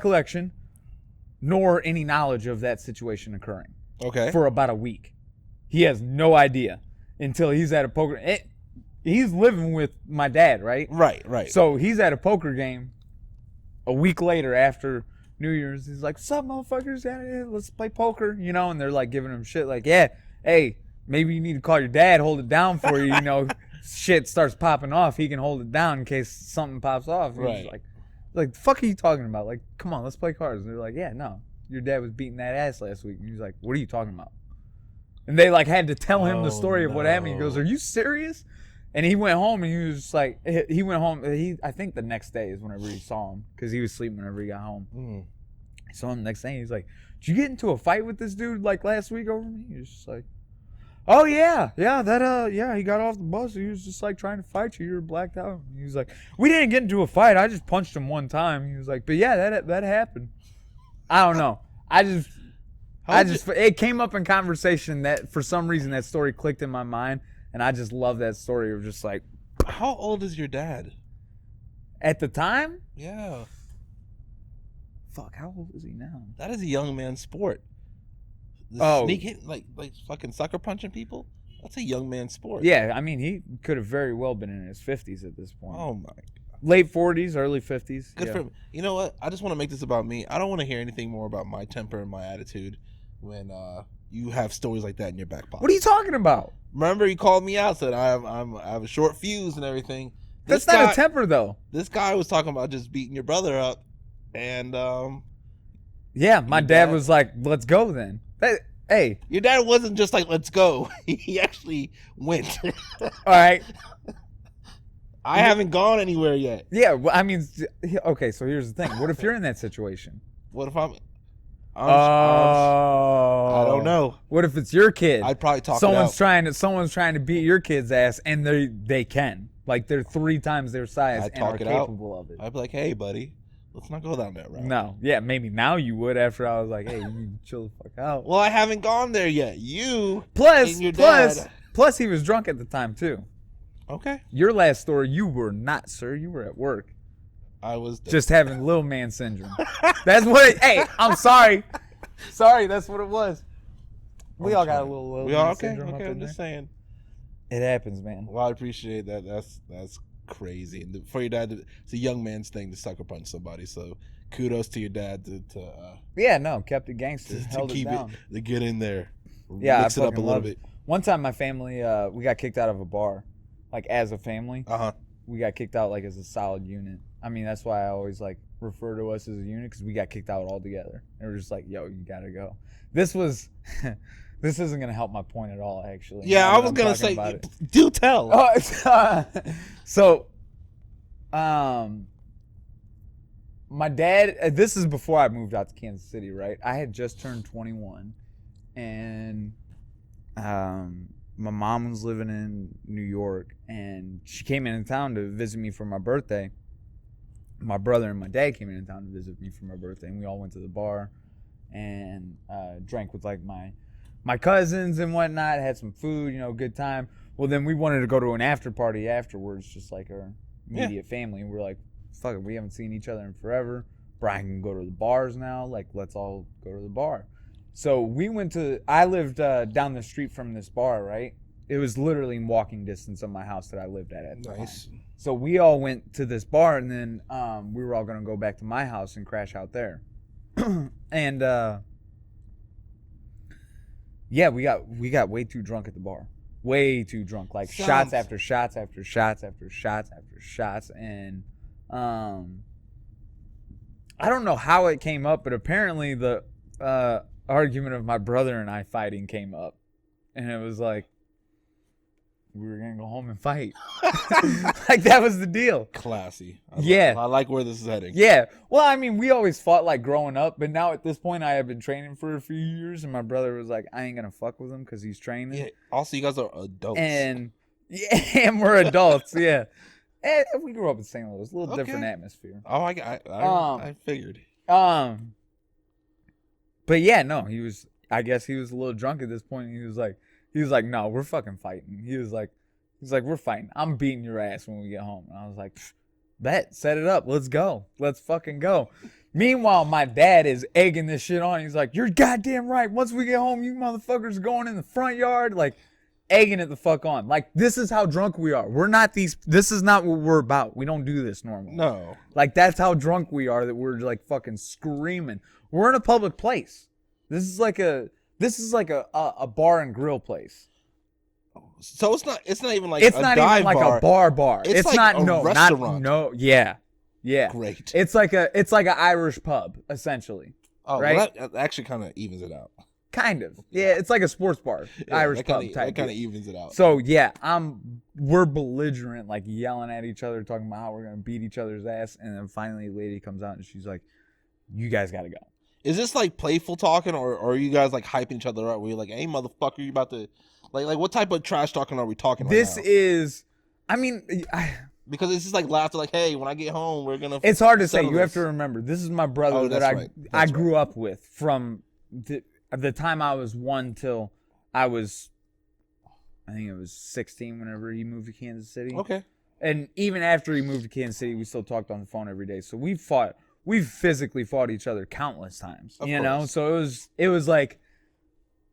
Speaker 1: any knowledge of that situation occurring.
Speaker 2: Okay.
Speaker 1: For about a week. He has no idea until he's at a poker. He's living with my dad, right?
Speaker 2: Right.
Speaker 1: So he's at a poker game a week later after New Year's. He's like, "Sup, motherfuckers? Yeah, let's play poker," you know? And they're like giving him shit, like, "Yeah, hey, maybe you need to call your dad, hold it down for you, you know." Shit starts popping off, he can hold it down in case something pops off. And he's like, the fuck are you talking about? Like, come on, let's play cards. And they're like, yeah, no, your dad was beating that ass last week. And he's like, what are you talking about? And they like had to tell him the story of what happened. He goes, are you serious? And he went home and he was just like, I think the next day is whenever he saw him, because he was sleeping whenever he got home. So the next thing he's like, "Did you get into a fight with this dude like last week over me?" He's just like, "Oh yeah, yeah, he got off the bus. He was just like trying to fight you. You were blacked out." And he was like, "We didn't get into a fight. I just punched him one time." He was like, "But yeah, that happened." I don't know. It came up in conversation that for some reason that story clicked in my mind, and I just love that story. It was just like,
Speaker 2: how old is your dad?
Speaker 1: At the time?
Speaker 2: Yeah.
Speaker 1: Fuck, how old is he now?
Speaker 2: That is a young man's sport. Sneak hit, like fucking sucker punching people? That's a young man's sport.
Speaker 1: Yeah, I mean, he could have very well been in his 50s at this point.
Speaker 2: Oh, my God.
Speaker 1: Late 40s, early 50s.
Speaker 2: Good for him. You know what? I just want to make this about me. I don't want to hear anything more about my temper and my attitude when you have stories like that in your back pocket.
Speaker 1: What are you talking about?
Speaker 2: Remember, you called me out, said I have a short fuse and everything.
Speaker 1: That's not a temper, though.
Speaker 2: This guy was talking about just beating your brother up. And
Speaker 1: yeah, my dad was like, "Let's go then." Hey,
Speaker 2: your dad wasn't just like, "Let's go." He actually went.
Speaker 1: All right.
Speaker 2: I haven't gone anywhere yet.
Speaker 1: Yeah, well, I mean, okay. So here's the thing: what if you're in that situation?
Speaker 2: What if I'm
Speaker 1: I
Speaker 2: don't know.
Speaker 1: What if it's your kid?
Speaker 2: I'd probably talk.
Speaker 1: Someone's trying to beat your kid's ass, and they can. Like they're 3 times their size and are capable of it.
Speaker 2: I'd be like, "Hey, buddy. Let's not go down that route."
Speaker 1: No, yeah, maybe now you would after I was like, "Hey, you need to chill the fuck out."
Speaker 2: Well, I haven't gone there yet. You
Speaker 1: plus
Speaker 2: and your dad.
Speaker 1: he was drunk at the time too.
Speaker 2: Okay.
Speaker 1: Your last story, you were not, sir. You were at work.
Speaker 2: I was
Speaker 1: just having little man syndrome. That's what. Hey, I'm sorry. Sorry, that's what it was. We all got a little man syndrome.
Speaker 2: Okay, I'm just saying.
Speaker 1: It happens, man.
Speaker 2: Well, I appreciate that. That's crazy. And for your dad, it's a young man's thing to sucker punch somebody. So kudos to your dad to
Speaker 1: yeah, no, kept it gangster, held
Speaker 2: keep
Speaker 1: it down.
Speaker 2: To get in there.
Speaker 1: Yeah,
Speaker 2: mix it up a little bit.
Speaker 1: One time, my family, we got kicked out of a bar, like as a family. We got kicked out like as a solid unit. I mean, that's why I always like refer to us as a unit because we got kicked out all together. And we're just like, "Yo, you gotta go." This isn't gonna help my point at all, actually.
Speaker 2: Yeah, I was gonna say, do tell.
Speaker 1: So, my dad. This is before I moved out to Kansas City, right? I had just turned 21, and my mom was living in New York, and she came into town to visit me for my birthday. My brother and my dad came into town to visit me for my birthday, and we all went to the bar and drank with like my cousins and whatnot, had some food, good time. Well, then we wanted to go to an after party afterwards, just like our immediate family. And we're like, fuck it, we haven't seen each other in forever. Brian can go to the bars now. Like, let's all go to the bar. So we I lived down the street from this bar, right? It was literally in walking distance of my house that I lived at the time. So we all went to this bar, and then we were all going to go back to my house and crash out there. And yeah, we got way too drunk at the bar. Way too drunk. Like shots after shots after shots after shots after shots. And I don't know how it came up, but apparently the argument of my brother and I fighting came up. And it was like, we were going to go home and fight. Like, that was the deal.
Speaker 2: Classy.
Speaker 1: I
Speaker 2: like where this is heading.
Speaker 1: Yeah. Well, I mean, we always fought, like, growing up. But now, at this point, I have been training for a few years. And my brother was like, I ain't going to fuck with him because he's training.
Speaker 2: Yeah. Also, you guys are adults.
Speaker 1: And we're adults, yeah. And we grew up in St. Louis. A little different atmosphere.
Speaker 2: Oh, I figured.
Speaker 1: But, yeah, no, I guess he was a little drunk at this point. And he was like, no, we're fucking fighting. He was like, we're fighting. I'm beating your ass when we get home. And I was like, bet, set it up. Let's go. Let's fucking go. Meanwhile, my dad is egging this shit on. He's like, you're goddamn right. Once we get home, you motherfuckers are going in the front yard. Like, egging it the fuck on. Like, this is how drunk we are. This is not what we're about. We don't do this normally.
Speaker 2: No.
Speaker 1: Like, that's how drunk we are that we're like fucking screaming. We're in a public place. This is like a bar and grill place.
Speaker 2: So it's not even like
Speaker 1: it's not even like a bar. It's
Speaker 2: like
Speaker 1: not
Speaker 2: a restaurant.
Speaker 1: Yeah.
Speaker 2: Great.
Speaker 1: It's like an Irish pub essentially.
Speaker 2: Oh,
Speaker 1: right?
Speaker 2: Well, that actually kind of evens it out.
Speaker 1: Kind of. Yeah, it's like a sports bar, Irish pub type.
Speaker 2: That kind of evens it out.
Speaker 1: So yeah, we're belligerent, like yelling at each other, talking about how we're gonna beat each other's ass, and then finally, a lady comes out and she's like, "You guys gotta go."
Speaker 2: Is this like playful talking, or are you guys like hyping each other up? Where you're like, "Hey, motherfucker, you about to like what type of trash talking are we talking
Speaker 1: This
Speaker 2: right now?"
Speaker 1: is, I mean,
Speaker 2: Because it's just like laughter, like, "Hey, when I get home, we're gonna."
Speaker 1: it's hard to say.
Speaker 2: settle
Speaker 1: You have
Speaker 2: this."
Speaker 1: to remember, this is my brother
Speaker 2: Oh,
Speaker 1: that
Speaker 2: that's
Speaker 1: I
Speaker 2: right.
Speaker 1: I
Speaker 2: That's
Speaker 1: grew
Speaker 2: right.
Speaker 1: up with from the time I was 1 till I was, I think it was 16 whenever he moved to Kansas City.
Speaker 2: Okay.
Speaker 1: And even after he moved to Kansas City, we still talked on the phone every day. So we've physically fought each other countless times,
Speaker 2: Of
Speaker 1: you know?
Speaker 2: course.
Speaker 1: So it was like,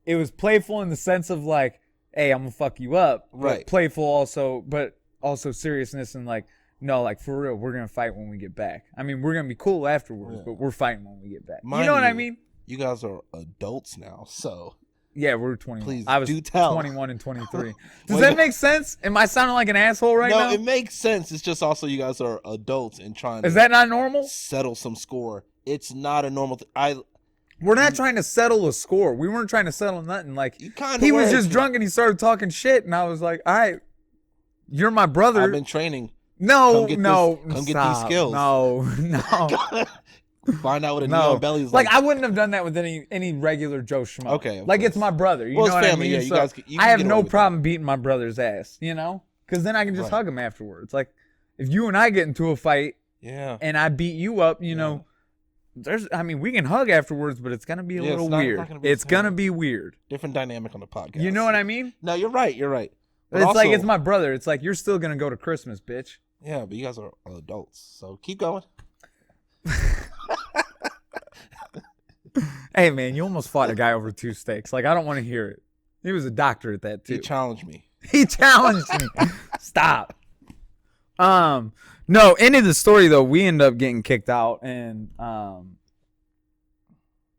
Speaker 1: it was playful in the sense of like, hey, I'm gonna fuck you up. But
Speaker 2: Right.
Speaker 1: playful also, but also seriousness and like, no, like for real, we're gonna fight when we get back. I mean, we're gonna be cool afterwards,
Speaker 2: Yeah.
Speaker 1: but we're fighting when we get back.
Speaker 2: Mind
Speaker 1: you know what I
Speaker 2: you,
Speaker 1: mean?
Speaker 2: You guys are adults now, so
Speaker 1: Yeah, we're 21.
Speaker 2: Please
Speaker 1: I was
Speaker 2: do tell.
Speaker 1: 21 and 23. Does
Speaker 2: Well,
Speaker 1: that make sense? Am I sounding like an asshole right
Speaker 2: no,
Speaker 1: now?
Speaker 2: it makes sense. It's just also you guys are adults and trying
Speaker 1: Is
Speaker 2: to
Speaker 1: that not normal?
Speaker 2: settle some score. It's not a normal
Speaker 1: We're not trying to settle a score. We weren't trying to settle nothing. Like,
Speaker 2: You kind of
Speaker 1: he was just drunk and he started talking shit, and I was like, all right, you're my brother.
Speaker 2: I've been training.
Speaker 1: No,
Speaker 2: Come get
Speaker 1: no,
Speaker 2: this- come get
Speaker 1: stop.
Speaker 2: these skills.
Speaker 1: No, no.
Speaker 2: Find out what a
Speaker 1: No.
Speaker 2: neon belly's
Speaker 1: Like,
Speaker 2: like.
Speaker 1: I wouldn't have done that with any regular Joe Schmo.
Speaker 2: Okay, of
Speaker 1: like, it's
Speaker 2: course.
Speaker 1: my brother. You
Speaker 2: Well,
Speaker 1: know
Speaker 2: it's
Speaker 1: what
Speaker 2: family,
Speaker 1: I mean?
Speaker 2: yeah, you
Speaker 1: So
Speaker 2: guys can- you
Speaker 1: I
Speaker 2: can
Speaker 1: have
Speaker 2: get
Speaker 1: no
Speaker 2: away with
Speaker 1: problem beating my brother's ass, you know? Because then I can just
Speaker 2: Right.
Speaker 1: hug him afterwards. Like, if you and I get into a fight
Speaker 2: Yeah.
Speaker 1: and I beat you up, you know, we can hug afterwards, but it's going to be a
Speaker 2: Yeah,
Speaker 1: little
Speaker 2: it's not
Speaker 1: weird.
Speaker 2: gonna be
Speaker 1: It's
Speaker 2: the
Speaker 1: going to
Speaker 2: same.
Speaker 1: be weird.
Speaker 2: Different dynamic on the podcast.
Speaker 1: You know what I mean?
Speaker 2: No, you're right. You're right. But
Speaker 1: It's
Speaker 2: also,
Speaker 1: like, it's my brother. It's like, you're still going to go to Christmas, bitch.
Speaker 2: Yeah, but you guys are adults, so keep going.
Speaker 1: Hey, man, you almost fought a guy over 2 steaks. Like, I don't want to hear it. He was a doctor at that, too.
Speaker 2: You challenged me.
Speaker 1: He challenged me. Stop. No, end of the story though, we end up getting kicked out and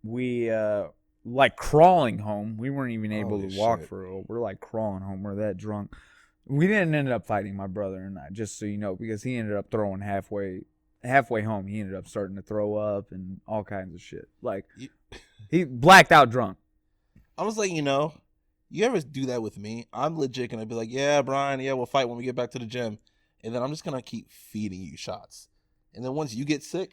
Speaker 1: we like crawling home. We weren't even able
Speaker 2: Holy
Speaker 1: to walk
Speaker 2: shit.
Speaker 1: for real. We're like crawling home. We're that drunk. We didn't end up fighting, my brother and I, just so you know, because he ended up throwing halfway home. He ended up starting to throw up and all kinds of shit. Like he blacked out drunk.
Speaker 2: I was like, you ever do that with me? I'm legit gonna be like, yeah, Brian, yeah, we'll fight when we get back to the gym. And then I'm just gonna keep feeding you shots. And then once you get sick,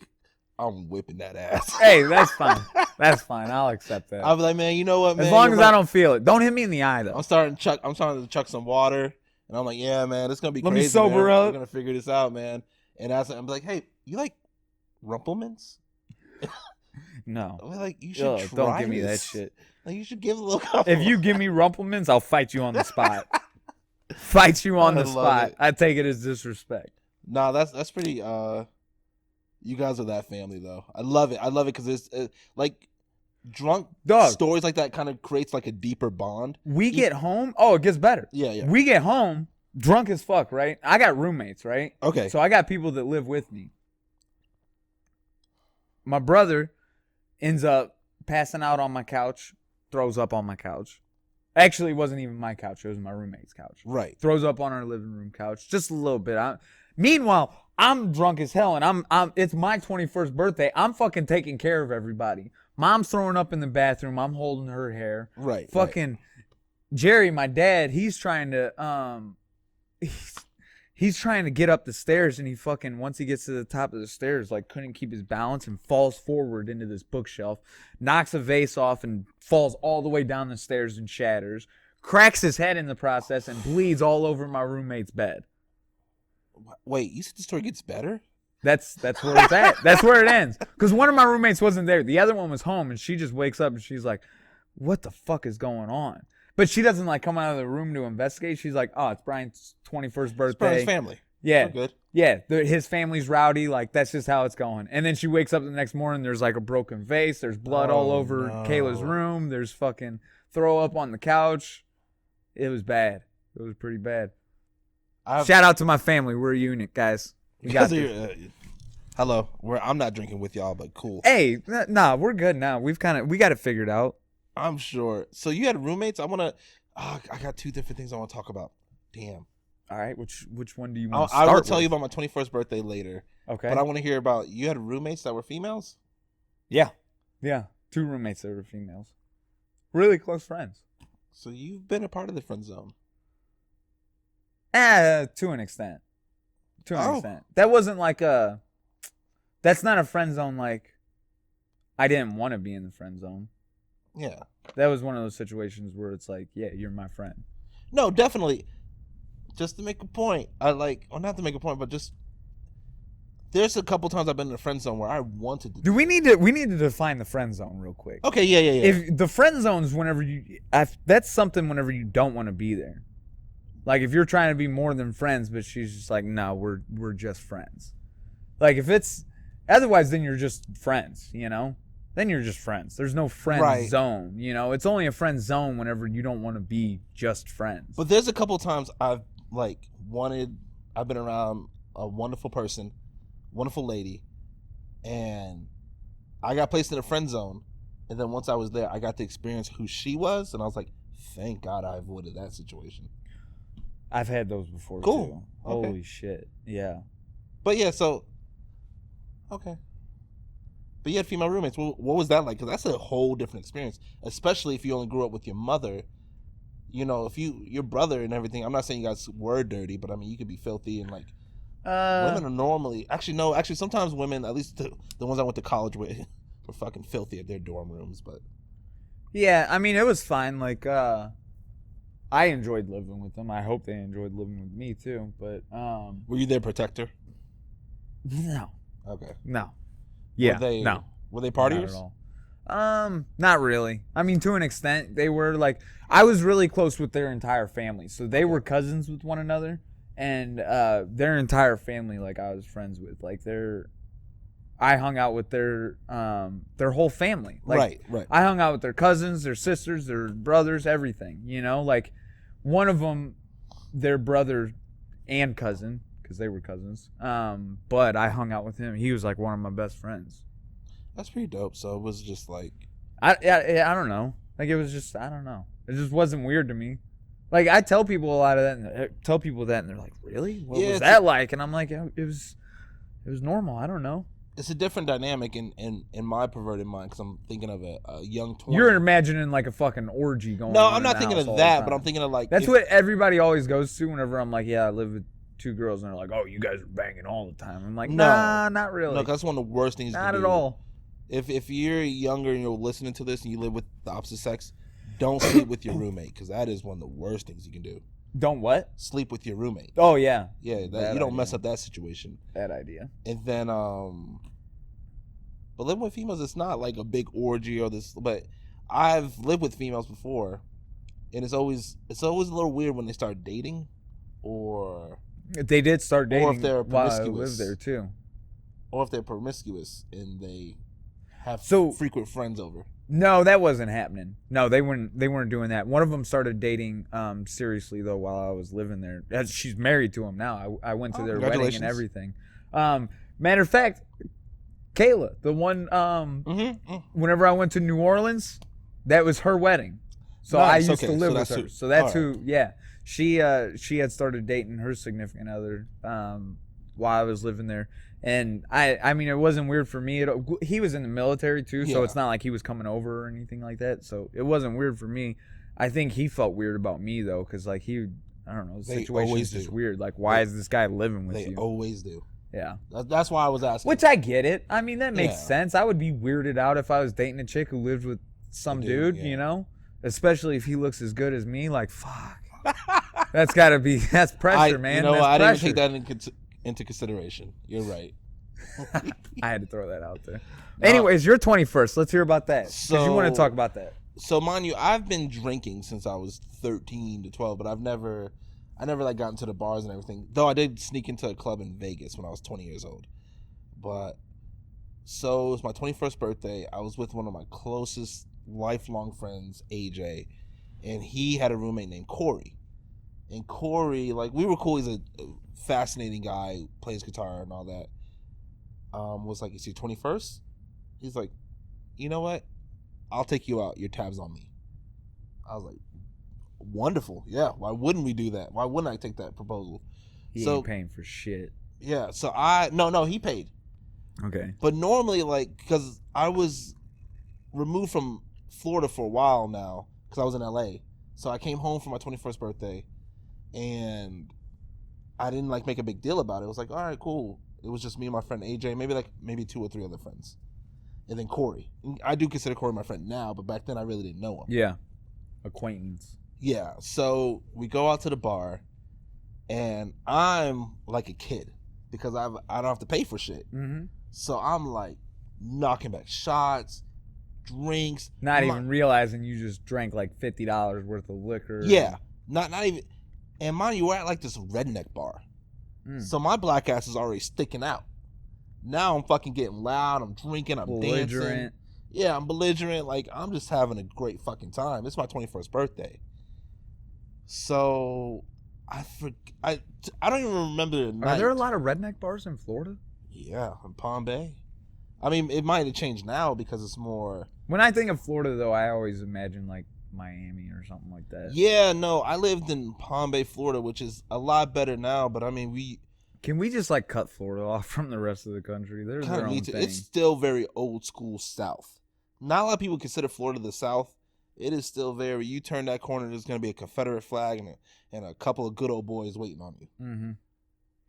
Speaker 2: I'm whipping that ass.
Speaker 1: Hey, that's fine. That's fine. I'll accept that.
Speaker 2: I'll be like, man, you know what, man?
Speaker 1: As long
Speaker 2: You're
Speaker 1: as I
Speaker 2: right.
Speaker 1: don't feel it. Don't hit me in the eye though.
Speaker 2: I'm starting to chuck some water. And I'm like, yeah, man, it's gonna be
Speaker 1: Let me
Speaker 2: crazy.
Speaker 1: sober
Speaker 2: man.
Speaker 1: up.
Speaker 2: We're gonna figure this out, man. And I'm like, hey, you like Rumplemans?
Speaker 1: No.
Speaker 2: I'm like, you should
Speaker 1: Ugh,
Speaker 2: try
Speaker 1: don't give me that
Speaker 2: this.
Speaker 1: shit.
Speaker 2: Like, you should give it a little
Speaker 1: If
Speaker 2: compliment.
Speaker 1: you give me Rumplemans, I'll fight you on the spot. Fight you on
Speaker 2: I
Speaker 1: the
Speaker 2: love
Speaker 1: spot.
Speaker 2: it.
Speaker 1: I take it as disrespect.
Speaker 2: Nah, that's pretty. You guys are that family though. I love it. I love it because it's like drunk
Speaker 1: Dog.
Speaker 2: stories like that kind of creates like a deeper bond.
Speaker 1: We get home. Oh, it gets better.
Speaker 2: Yeah, yeah.
Speaker 1: We get home drunk as fuck, right? I got roommates, right?
Speaker 2: Okay.
Speaker 1: So I got people that live with me. My brother ends up passing out on my couch, throws up on my couch. Actually, it wasn't even my couch. It was my roommate's couch.
Speaker 2: Right.
Speaker 1: Throws up on our living room couch just a little bit. Meanwhile, I'm drunk as hell, and it's my 21st birthday. I'm fucking taking care of everybody. Mom's throwing up in the bathroom. I'm holding her hair.
Speaker 2: Right.
Speaker 1: Fucking Jerry, my dad, he's trying to he's trying to get up the stairs, and he fucking, once he gets to the top of the stairs, like couldn't keep his balance and falls forward into this bookshelf, knocks a vase off and falls all the way down the stairs and shatters, cracks his head in the process and bleeds all over my roommate's bed.
Speaker 2: Wait, you said the story gets better?
Speaker 1: That's where it's at. That's where it ends. Because one of my roommates wasn't there. The other one was home, and she just wakes up and she's like, what the fuck is going on? But she doesn't like come out of the room to investigate. She's like, oh, it's Brian's 21st birthday.
Speaker 2: It's Brian's family.
Speaker 1: Yeah.
Speaker 2: We're good.
Speaker 1: Yeah. His family's rowdy. Like, that's just how it's going. And then she wakes up the next morning. There's like a broken vase. There's blood all over Kayla's room. There's fucking throw up on the couch. It was bad. It was pretty bad. Shout out to my family. We're a unit, guys. We got this.
Speaker 2: Hello. I'm not drinking with y'all, but cool.
Speaker 1: Hey, nah, we're good now. We got it figured out.
Speaker 2: I'm sure. So you had roommates? I got 2 different things I want to talk about. Damn.
Speaker 1: All right, which one do you want to
Speaker 2: I
Speaker 1: start
Speaker 2: will tell
Speaker 1: with?
Speaker 2: you about my 21st birthday later.
Speaker 1: Okay.
Speaker 2: But I want to hear about, you had roommates that were females?
Speaker 1: Yeah. 2 roommates that were females. Really close friends.
Speaker 2: So you've been a part of the friend zone.
Speaker 1: To an extent. To an extent. That wasn't like that's not a friend zone like I didn't want to be in the friend zone.
Speaker 2: Yeah.
Speaker 1: That was one of those situations where it's like, yeah, you're my friend.
Speaker 2: No, definitely. Just to make a point, not to make a point, but just there's a couple times I've been in a friend zone where I wanted to.
Speaker 1: We need to define the friend zone real quick.
Speaker 2: Okay, yeah.
Speaker 1: If the friend zone is whenever that's something whenever you don't want to be there. Like if you're trying to be more than friends, but she's just like, no, we're just friends. Like if it's otherwise, then you're just friends, you know. Then you're just friends. There's no friend zone, you know. It's only a friend zone whenever you don't want to be just friends.
Speaker 2: But there's a couple times I've been around a wonderful person, wonderful lady, and I got placed in a friend zone, and then once I was there, I got to experience who she was, and I was like, thank God I avoided that situation.
Speaker 1: I've had those before too.
Speaker 2: Okay.
Speaker 1: Holy shit. Yeah.
Speaker 2: But yeah, so okay. But you had female roommates. What was that like? Because that's a whole different experience, especially if you only grew up with your mother. You know, if your brother and everything. I'm not saying you guys were dirty, but I mean, you could be filthy and like. Women are normally actually sometimes women, at least the ones I went to college with, were fucking filthy at their dorm rooms. But
Speaker 1: yeah, I mean, it was fine. Like, I enjoyed living with them. I hope they enjoyed living with me too. But
Speaker 2: were you their protector?
Speaker 1: No.
Speaker 2: Okay.
Speaker 1: No. Yeah.
Speaker 2: No. Were they partiers?
Speaker 1: Not at all. Not really. I mean, to an extent, they were like. I was really close with their entire family, so they were cousins with one another, and their entire family, like I was friends with, like I hung out with their whole family. Like,
Speaker 2: right.
Speaker 1: I hung out with their cousins, their sisters, their brothers, everything. You know, like one of them, their brother and cousin. Because they were cousins. But I hung out with him. He was like one of my best friends.
Speaker 2: That's pretty dope. So it was just like
Speaker 1: I don't know. Like it was just I don't know. It just wasn't weird to me. Like I tell people a lot of that, and they're like, "Really? What was that like?" And I'm like, "It was normal. I don't know."
Speaker 2: It's a different dynamic in my perverted mind because I'm thinking of a young 20.
Speaker 1: You're imagining like a fucking orgy going on.
Speaker 2: No, I'm not thinking of that, but I'm thinking of like
Speaker 1: that's what everybody always goes to whenever I'm like, "Yeah, I live with." 2 girls and they're like, "Oh, you guys are banging all the time." I'm like, "Nah, not really."
Speaker 2: No, that's one of the worst things.
Speaker 1: Not
Speaker 2: you can
Speaker 1: at
Speaker 2: do.
Speaker 1: all.
Speaker 2: If you're younger and you're listening to this and you live with the opposite sex, don't sleep with your roommate because that is one of the worst things you can do.
Speaker 1: Don't what?
Speaker 2: Sleep with your roommate.
Speaker 1: Oh yeah.
Speaker 2: Yeah, you don't mess up that situation.
Speaker 1: Bad idea.
Speaker 2: And then but living with females, it's not like a big orgy or this. But I've lived with females before, and it's always a little weird when they start dating, or.
Speaker 1: They did start dating
Speaker 2: or if they're promiscuous.
Speaker 1: while I lived there too.
Speaker 2: Or if they're promiscuous and they have frequent friends over.
Speaker 1: No, that wasn't happening. No, they weren't doing that. One of them started dating seriously though while I was living there. She's married to him now. I went to their wedding and everything. Matter of fact, Kayla, the one whenever I went to New Orleans, that was her wedding. So nice, I used to live with her. So that's who. Yeah. She had started dating her significant other while I was living there, and I mean it wasn't weird for me. He was in the military too, so it's not like he was coming over or anything like that. So it wasn't weird for me. I think he felt weird about me though, because like I don't know, the situation's just weird. Like why is this guy living with you?
Speaker 2: They always do.
Speaker 1: Yeah,
Speaker 2: that's why I was asking.
Speaker 1: Which I get it. I mean that makes sense. I would be weirded out if I was dating a chick who lived with some dude, you know, especially if he looks as good as me. Like fuck. That's pressure, man.
Speaker 2: You know,
Speaker 1: that's
Speaker 2: I
Speaker 1: pressure.
Speaker 2: didn't take that into consideration. You're right.
Speaker 1: I had to throw that out there. Anyways, you're 21st. Let's hear about that. Because you want to talk about that.
Speaker 2: So, mind you, I've been drinking since I was 13 to 12, but I never like got into the bars and everything. Though I did sneak into a club in Vegas when I was 20 years old. But so it was my 21st birthday. I was with one of my closest lifelong friends, AJ. And he had a roommate named Corey. And Corey, like, we were cool. He's a fascinating guy, plays guitar and all that. Was like, "Is your 21st?" He's like, "You know what? I'll take you out. Your tab's on me." I was like, wonderful. Yeah, why wouldn't we do that? Why wouldn't I take that proposal?
Speaker 1: He ain't paying for shit.
Speaker 2: Yeah, so no, he paid.
Speaker 1: Okay.
Speaker 2: But normally, like, because I was removed from Florida for a while now, because I was in LA. So I came home for my 21st birthday, and I didn't like make a big deal about it. It was like, all right, cool. It was just me and my friend AJ, maybe 2 or 3 other friends. and then Corey. I do consider Corey my friend now, but back then I really didn't know him.
Speaker 1: Yeah. Acquaintance.
Speaker 2: Yeah, so we go out to the bar, and I'm like a kid because I don't have to pay for shit.
Speaker 1: Mm-hmm.
Speaker 2: So I'm like knocking back shots, drinks.
Speaker 1: Not even realizing you just drank like $50 worth of liquor.
Speaker 2: Yeah, not even. And mind you, we're at like this redneck bar, so my black ass is already sticking out. Now I'm fucking getting loud. I'm drinking. I'm
Speaker 1: belligerent.
Speaker 2: dancing. Yeah, I'm belligerent. Like I'm just having a great fucking time. It's my 21st birthday. So I don't even remember the night.
Speaker 1: Are there a lot of redneck bars in Florida?
Speaker 2: Yeah, in Palm Bay. I mean, it might have changed now because it's more.
Speaker 1: When I think of Florida, though, I always imagine like Miami or something like that.
Speaker 2: Yeah, no, I lived in Palm Bay, Florida, which is a lot better now. But I mean,
Speaker 1: Can we just like cut Florida off from the rest of the country? They're
Speaker 2: kind
Speaker 1: their
Speaker 2: of
Speaker 1: own
Speaker 2: need to.
Speaker 1: thing.
Speaker 2: It's still very old school South. Not a lot of people consider Florida the South. It is still very. You turn that corner, there's going to be a Confederate flag and a couple of good old boys waiting on you.
Speaker 1: Mm-hmm.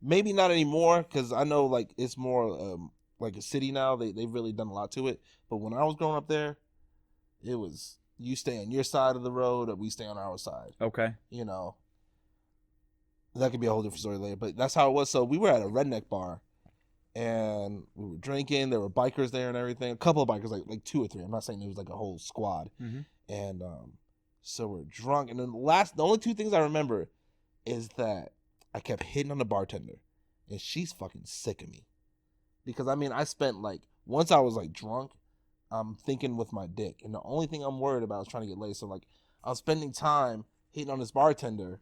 Speaker 2: Maybe not anymore because I know like it's more like a city now. They've really done a lot to it. But when I was growing up there, it was you stay on your side of the road, or we stay on our side.
Speaker 1: Okay.
Speaker 2: You know, that could be a whole different story later. But that's how it was. So we were at a redneck bar, and we were drinking. There were bikers there and everything. A couple of bikers, like 2 or 3. I'm not saying it was like a whole squad.
Speaker 1: Mm-hmm.
Speaker 2: And so we're drunk. And then the only 2 things I remember is that I kept hitting on the bartender, and she's fucking sick of me. Because I mean, I spent like once I was like drunk, I'm thinking with my dick, and the only thing I'm worried about is trying to get laid. So like, I'm spending time hitting on this bartender,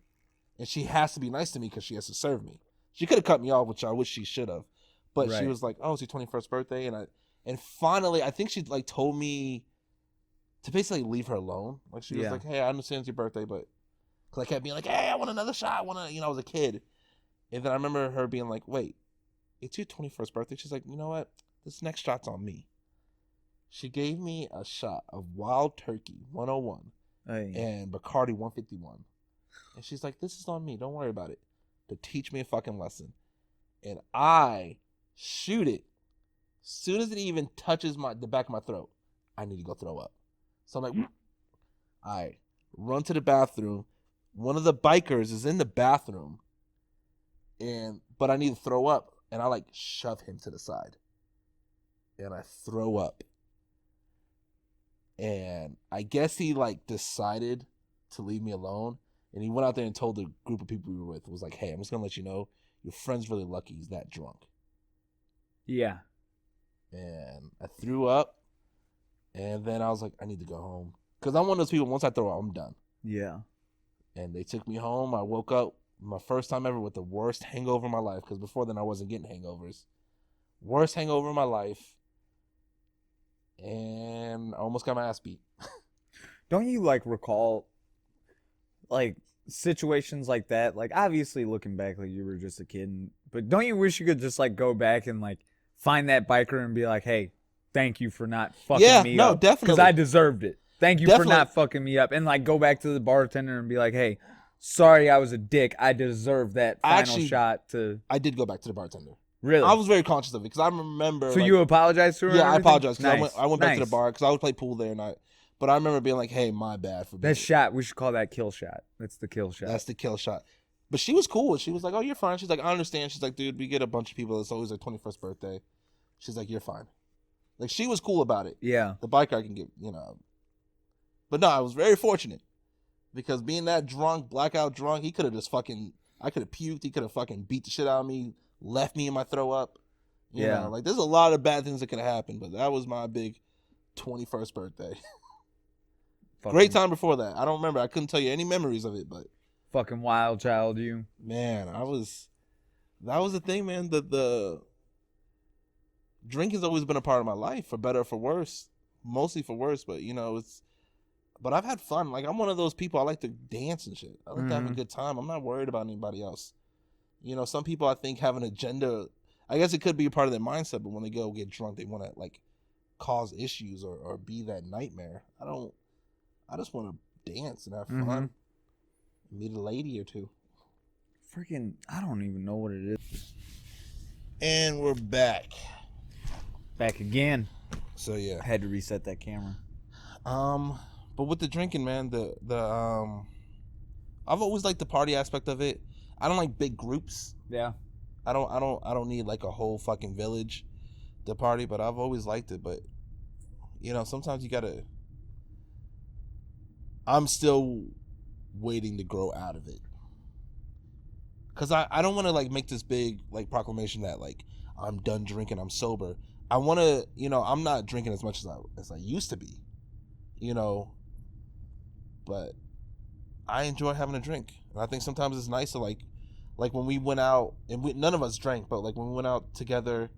Speaker 2: and she has to be nice to me because she has to serve me. She could have cut me off, which I wish she should have, but
Speaker 1: Right.
Speaker 2: she was like, "Oh, it's your 21st birthday," and finally, I think she like told me to basically leave her alone. Like she was like, "Hey, I understand it's your birthday, but," because I kept being like, "Hey, I want another shot. I was a kid," and then I remember her being like, "Wait, it's your 21st birthday." She's like, "You know what? This next shot's on me." She gave me a shot of Wild Turkey 101 and Bacardi 151. And she's like, "This is on me. Don't worry about it." To teach me a fucking lesson. And I shoot it. As soon as it even touches the back of my throat, I need to go throw up. So I'm like, I run to the bathroom. One of the bikers is in the bathroom. But I need to throw up. And I like shove him to the side. And I throw up. And I guess he like decided to leave me alone. And he went out there and told the group of people we were with, it was like, "Hey, I'm just going to let you know, your friend's really lucky he's that drunk."
Speaker 1: Yeah.
Speaker 2: And I threw up. And then I was like, I need to go home. Because I'm one of those people, once I throw up, I'm done.
Speaker 1: Yeah.
Speaker 2: And they took me home. I woke up my first time ever with the worst hangover of my life. Because before then, I wasn't getting hangovers. Worst hangover of my life. And I almost got my ass beat.
Speaker 1: Don't you like recall like situations like that? Like obviously looking back, like you were just a kid, but don't you wish you could just like go back and like find that biker and be like, "Hey, thank you for not fucking me up.
Speaker 2: Definitely.
Speaker 1: Because I deserved it. Thank you
Speaker 2: Definitely.
Speaker 1: for not fucking me up." And like go back to the bartender and be like, "Hey, sorry I was a dick. I deserved that final shot to."
Speaker 2: I did go back to the bartender.
Speaker 1: Really?
Speaker 2: I was very conscious of it because I remember.
Speaker 1: So you apologized to her?
Speaker 2: Yeah, I apologized because
Speaker 1: Nice.
Speaker 2: I went back to the
Speaker 1: Nice.
Speaker 2: bar because I would play pool there, but I remember being like, "Hey, my bad for being."
Speaker 1: That shot, we should call that kill shot. That's the kill shot.
Speaker 2: That's the kill shot. But she was cool. She was like, "Oh, you're fine." She's like, "I understand." She's like, "Dude, we get a bunch of people. It's always their 21st birthday." She's like, "You're fine." Like she was cool about it.
Speaker 1: Yeah.
Speaker 2: The biker I can get, But no, I was very fortunate because being that drunk, blackout drunk, he could have just fucking. I could have puked. He could have fucking beat the shit out of me, left me in my throw up. You know, like there's a lot of bad things that could have happened, but that was my big 21st birthday. Great time before that. I don't remember. I couldn't tell you any memories of it, but
Speaker 1: fucking wild child, you.
Speaker 2: Man, that was the thing, man. The drinking's always been a part of my life, for better or for worse. Mostly for worse, but but I've had fun. Like I'm one of those people. I like to dance and shit. I like to have a good time. I'm not worried about anybody else. Some people I think have an agenda. I guess it could be a part of their mindset, but when they go get drunk, they want to like cause issues or be that nightmare. I don't. I just want to dance and have fun. Meet a lady or two.
Speaker 1: Freaking, I don't even know what it is.
Speaker 2: And we're back.
Speaker 1: Back again.
Speaker 2: So yeah,
Speaker 1: I had to reset that camera.
Speaker 2: but with the drinking, man, I've always liked the party aspect of it. I don't like big groups.
Speaker 1: Yeah.
Speaker 2: I don't need like a whole fucking village to party, but I've always liked it. But you know, sometimes you gotta. I'm still waiting to grow out of it, cause I don't want to like make this big like proclamation that like I'm done drinking, I'm sober. I want to, you know, I'm not drinking as much as I used to be, you know, but I enjoy having a drink, and I think sometimes it's nice to like when we went out and none of us drank, but like when we went out together,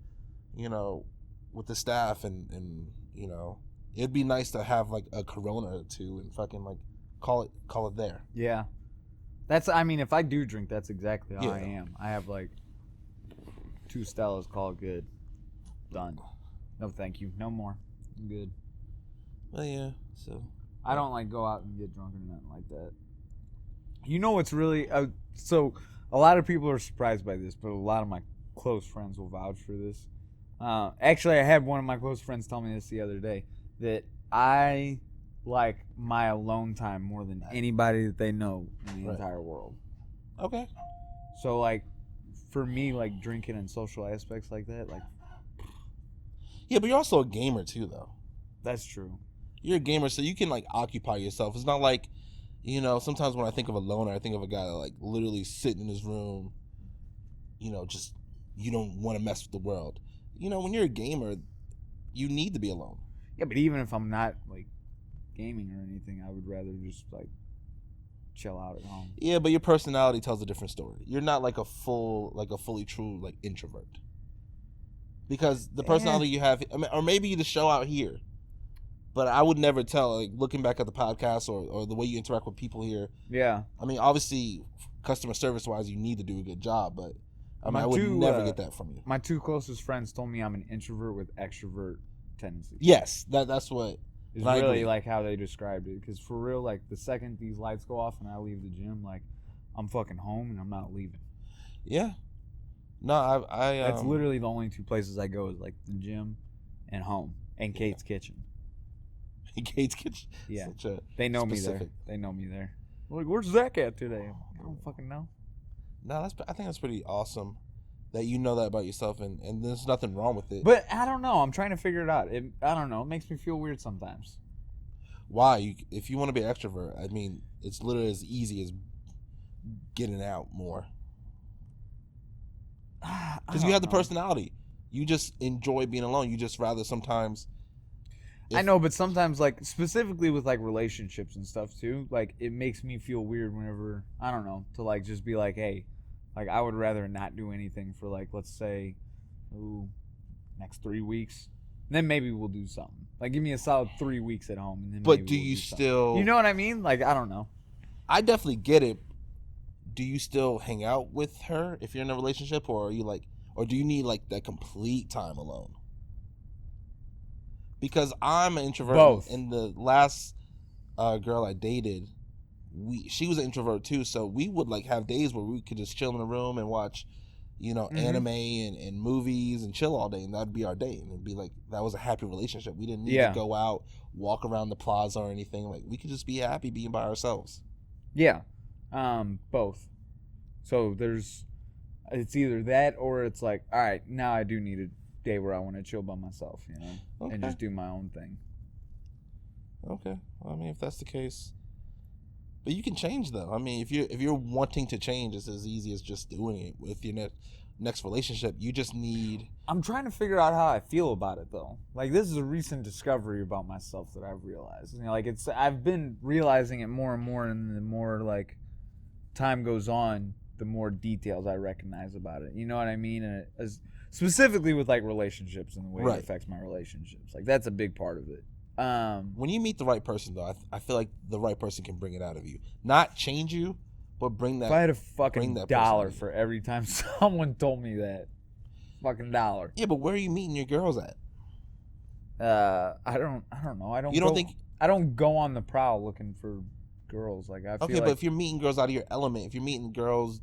Speaker 2: you know, with the staff and you know, it'd be nice to have like a Corona or two and fucking like call it there.
Speaker 1: Yeah. I mean, if I do drink, that's exactly how
Speaker 2: Yeah.
Speaker 1: I am. I have like 2 Stellas, call it good. Done. No thank you. No more. I'm good.
Speaker 2: Well, yeah. So
Speaker 1: I don't like go out and get drunk or nothing like that. You know what's really so a lot of people are surprised by this, but a lot of my close friends will vouch for this. Actually, I had one of my close friends tell me this the other day, that I like my alone time more than anybody that they know in the entire world.
Speaker 2: Okay.
Speaker 1: So like for me, like drinking and social aspects like that, like
Speaker 2: Yeah, but you're also a gamer too, though.
Speaker 1: that's true.
Speaker 2: You're a gamer, so you can like occupy yourself. It's not like, you know, sometimes when I think of a loner, I think of a guy that like literally sitting in his room, you know, just you don't want to mess with the world. You know, when you're a gamer, you need to be alone.
Speaker 1: Yeah, but even if I'm not like gaming or anything, I would rather just like chill out at home.
Speaker 2: Yeah, but your personality tells a different story. You're not like a fully true like introvert. Because the personality you have, I mean, or maybe you just show out here. But I would never tell, like looking back at the podcast or the way you interact with people here.
Speaker 1: Yeah.
Speaker 2: I mean, obviously, customer service wise, you need to do a good job, but I mean, I would
Speaker 1: two,
Speaker 2: never get that from you.
Speaker 1: My 2 closest friends told me I'm an introvert with extrovert tendencies.
Speaker 2: Yes, that's what.
Speaker 1: Is
Speaker 2: I
Speaker 1: really
Speaker 2: agree.
Speaker 1: like how they described it. Because for real, like the second these lights go off and I leave the gym, like I'm fucking home and I'm not leaving.
Speaker 2: Yeah. No,
Speaker 1: That's literally the only 2 places I go is like the gym and home and Kate's kitchen.
Speaker 2: Kate's kitchen.
Speaker 1: Yeah.
Speaker 2: Such a
Speaker 1: They know
Speaker 2: specific.
Speaker 1: me there. They know me there. Like, where's Zach at today? I'm like, I don't fucking know.
Speaker 2: No, I think that's pretty awesome that you know that about yourself, and there's nothing wrong with it.
Speaker 1: But I don't know. I'm trying to figure it out. I don't know. It makes me feel weird sometimes.
Speaker 2: Why? If you want to be an extrovert, I mean, it's literally as easy as getting out more. Because you have the personality. You just enjoy being alone. You just rather sometimes.
Speaker 1: I know, but sometimes, like, specifically with, like, relationships and stuff, too, like, it makes me feel weird whenever, I don't know, to, like, just be like, hey, like, I would rather not do anything for, like, let's say, next 3 weeks. And then maybe we'll do something. Like, give me a solid 3 weeks at home. And then
Speaker 2: But
Speaker 1: maybe
Speaker 2: do
Speaker 1: we'll
Speaker 2: you
Speaker 1: something.
Speaker 2: still?
Speaker 1: You know what I mean? Like, I don't know.
Speaker 2: I definitely get it. Do you still hang out with her if you're in a relationship, or are you like, or do you need like that complete time alone? Because I'm an introvert.
Speaker 1: Both.
Speaker 2: And the last girl I dated, she was an introvert too. So we would like have days where we could just chill in a room and watch, you know, anime and movies and chill all day, and that'd be our day. And it'd be like that was a happy relationship. We didn't need to go out, walk around the plaza or anything. Like we could just be happy being by ourselves.
Speaker 1: Yeah. Both. So it's either that or it's like, all right, now I do need a day where I want to chill by myself, you know, and just do my own thing.
Speaker 2: Okay. Well, I mean, if that's the case, but you can change though. I mean, if you're wanting to change, it's as easy as just doing it with your next relationship. You just need.
Speaker 1: I'm trying to figure out how I feel about it though. Like this is a recent discovery about myself that I've realized. You know, like I've been realizing it more and more, and the more like time goes on, the more details I recognize about it. You know what I mean? And specifically with like relationships and the way it affects my relationships. Like that's a big part of it.
Speaker 2: When you meet the right person though, I feel like the right person can bring it out of you. Not change you, but bring that.
Speaker 1: If I had a fucking dollar for every time someone told me that. Fucking dollar.
Speaker 2: Yeah, but where are you meeting your girls at?
Speaker 1: I don't know. I don't go on the prowl looking for girls. Like I feel
Speaker 2: okay, but if you're meeting girls out of your element, if you're meeting girls,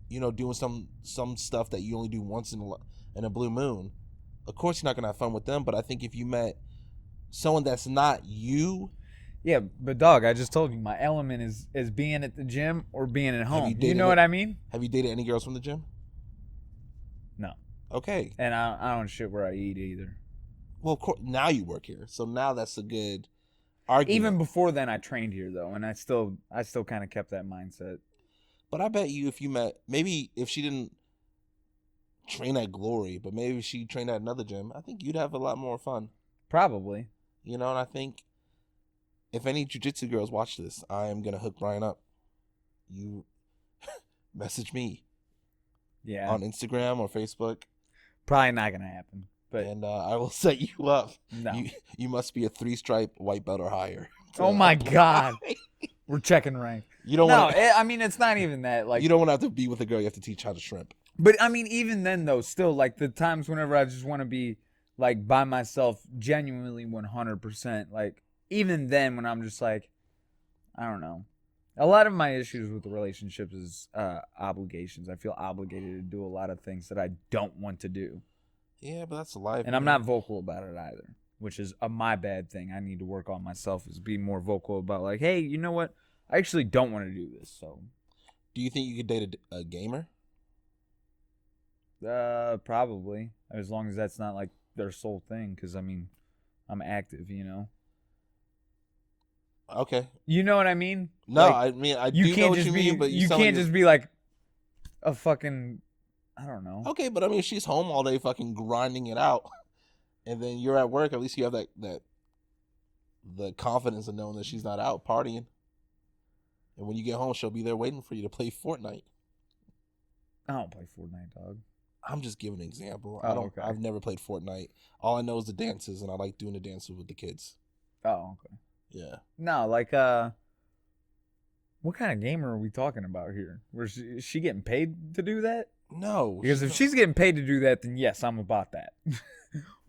Speaker 2: you know, doing some stuff that you only do once in a blue moon, of course you're not gonna have fun with them. But I think if you met someone that's not you,
Speaker 1: Yeah, but dog, I just told you my element is being at the gym or being at home. You know what I mean?
Speaker 2: Have you dated any girls from the gym?
Speaker 1: No.
Speaker 2: Okay.
Speaker 1: And I don't shit where I eat either.
Speaker 2: Well, of course, now you work here, so now that's a good argument.
Speaker 1: Even before then, I trained here though, and I still kind of kept that mindset.
Speaker 2: But I bet you if you met, maybe if she didn't train at Glory, but maybe she trained at another gym, I think you'd have a lot more fun.
Speaker 1: Probably.
Speaker 2: You know, and I think if any jiu-jitsu girls watch this, I am going to hook Brian up. You message me.
Speaker 1: Yeah.
Speaker 2: On Instagram or Facebook.
Speaker 1: Probably not going to happen. But
Speaker 2: and I will set you up.
Speaker 1: No.
Speaker 2: You must be a 3-stripe white belt or higher.
Speaker 1: Oh my God. We're checking rank.
Speaker 2: You don't
Speaker 1: no,
Speaker 2: want.
Speaker 1: I mean, it's not even that. Like,
Speaker 2: you don't want to have to be with a girl. You have to teach how to shrimp.
Speaker 1: But I mean, even then though, still like the times whenever I just want to be like by myself, genuinely 100%. Like even then, when I'm just like, I don't know. A lot of my issues with the relationships is obligations. I feel obligated to do a lot of things that I don't want to do.
Speaker 2: Yeah, but that's life.
Speaker 1: And I'm not vocal about it either, which is my bad thing. I need to work on myself is be more vocal about like, hey, you know what? I actually don't want to do this. So,
Speaker 2: do you think you could date a gamer?
Speaker 1: Probably, as long as that's not like their sole thing. Because I mean, I'm active, you know.
Speaker 2: Okay.
Speaker 1: You know what I mean?
Speaker 2: No,
Speaker 1: like,
Speaker 2: I mean I do know what you mean, but
Speaker 1: you can't just be like a fucking, I don't know.
Speaker 2: Okay, but I mean, if she's home all day, fucking grinding it out, and then you're at work, at least you have the confidence of knowing that she's not out partying. And when you get home, she'll be there waiting for you to play Fortnite.
Speaker 1: I don't play Fortnite, dog.
Speaker 2: I'm just giving an example.
Speaker 1: Okay.
Speaker 2: I've never played Fortnite. All I know is the dances, and I like doing the dances with the kids.
Speaker 1: Oh, okay.
Speaker 2: Yeah.
Speaker 1: No, like, what kind of gamer are we talking about here? Is she getting paid to do that?
Speaker 2: No.
Speaker 1: Because if she's getting paid to do that, then yes, I'm about that.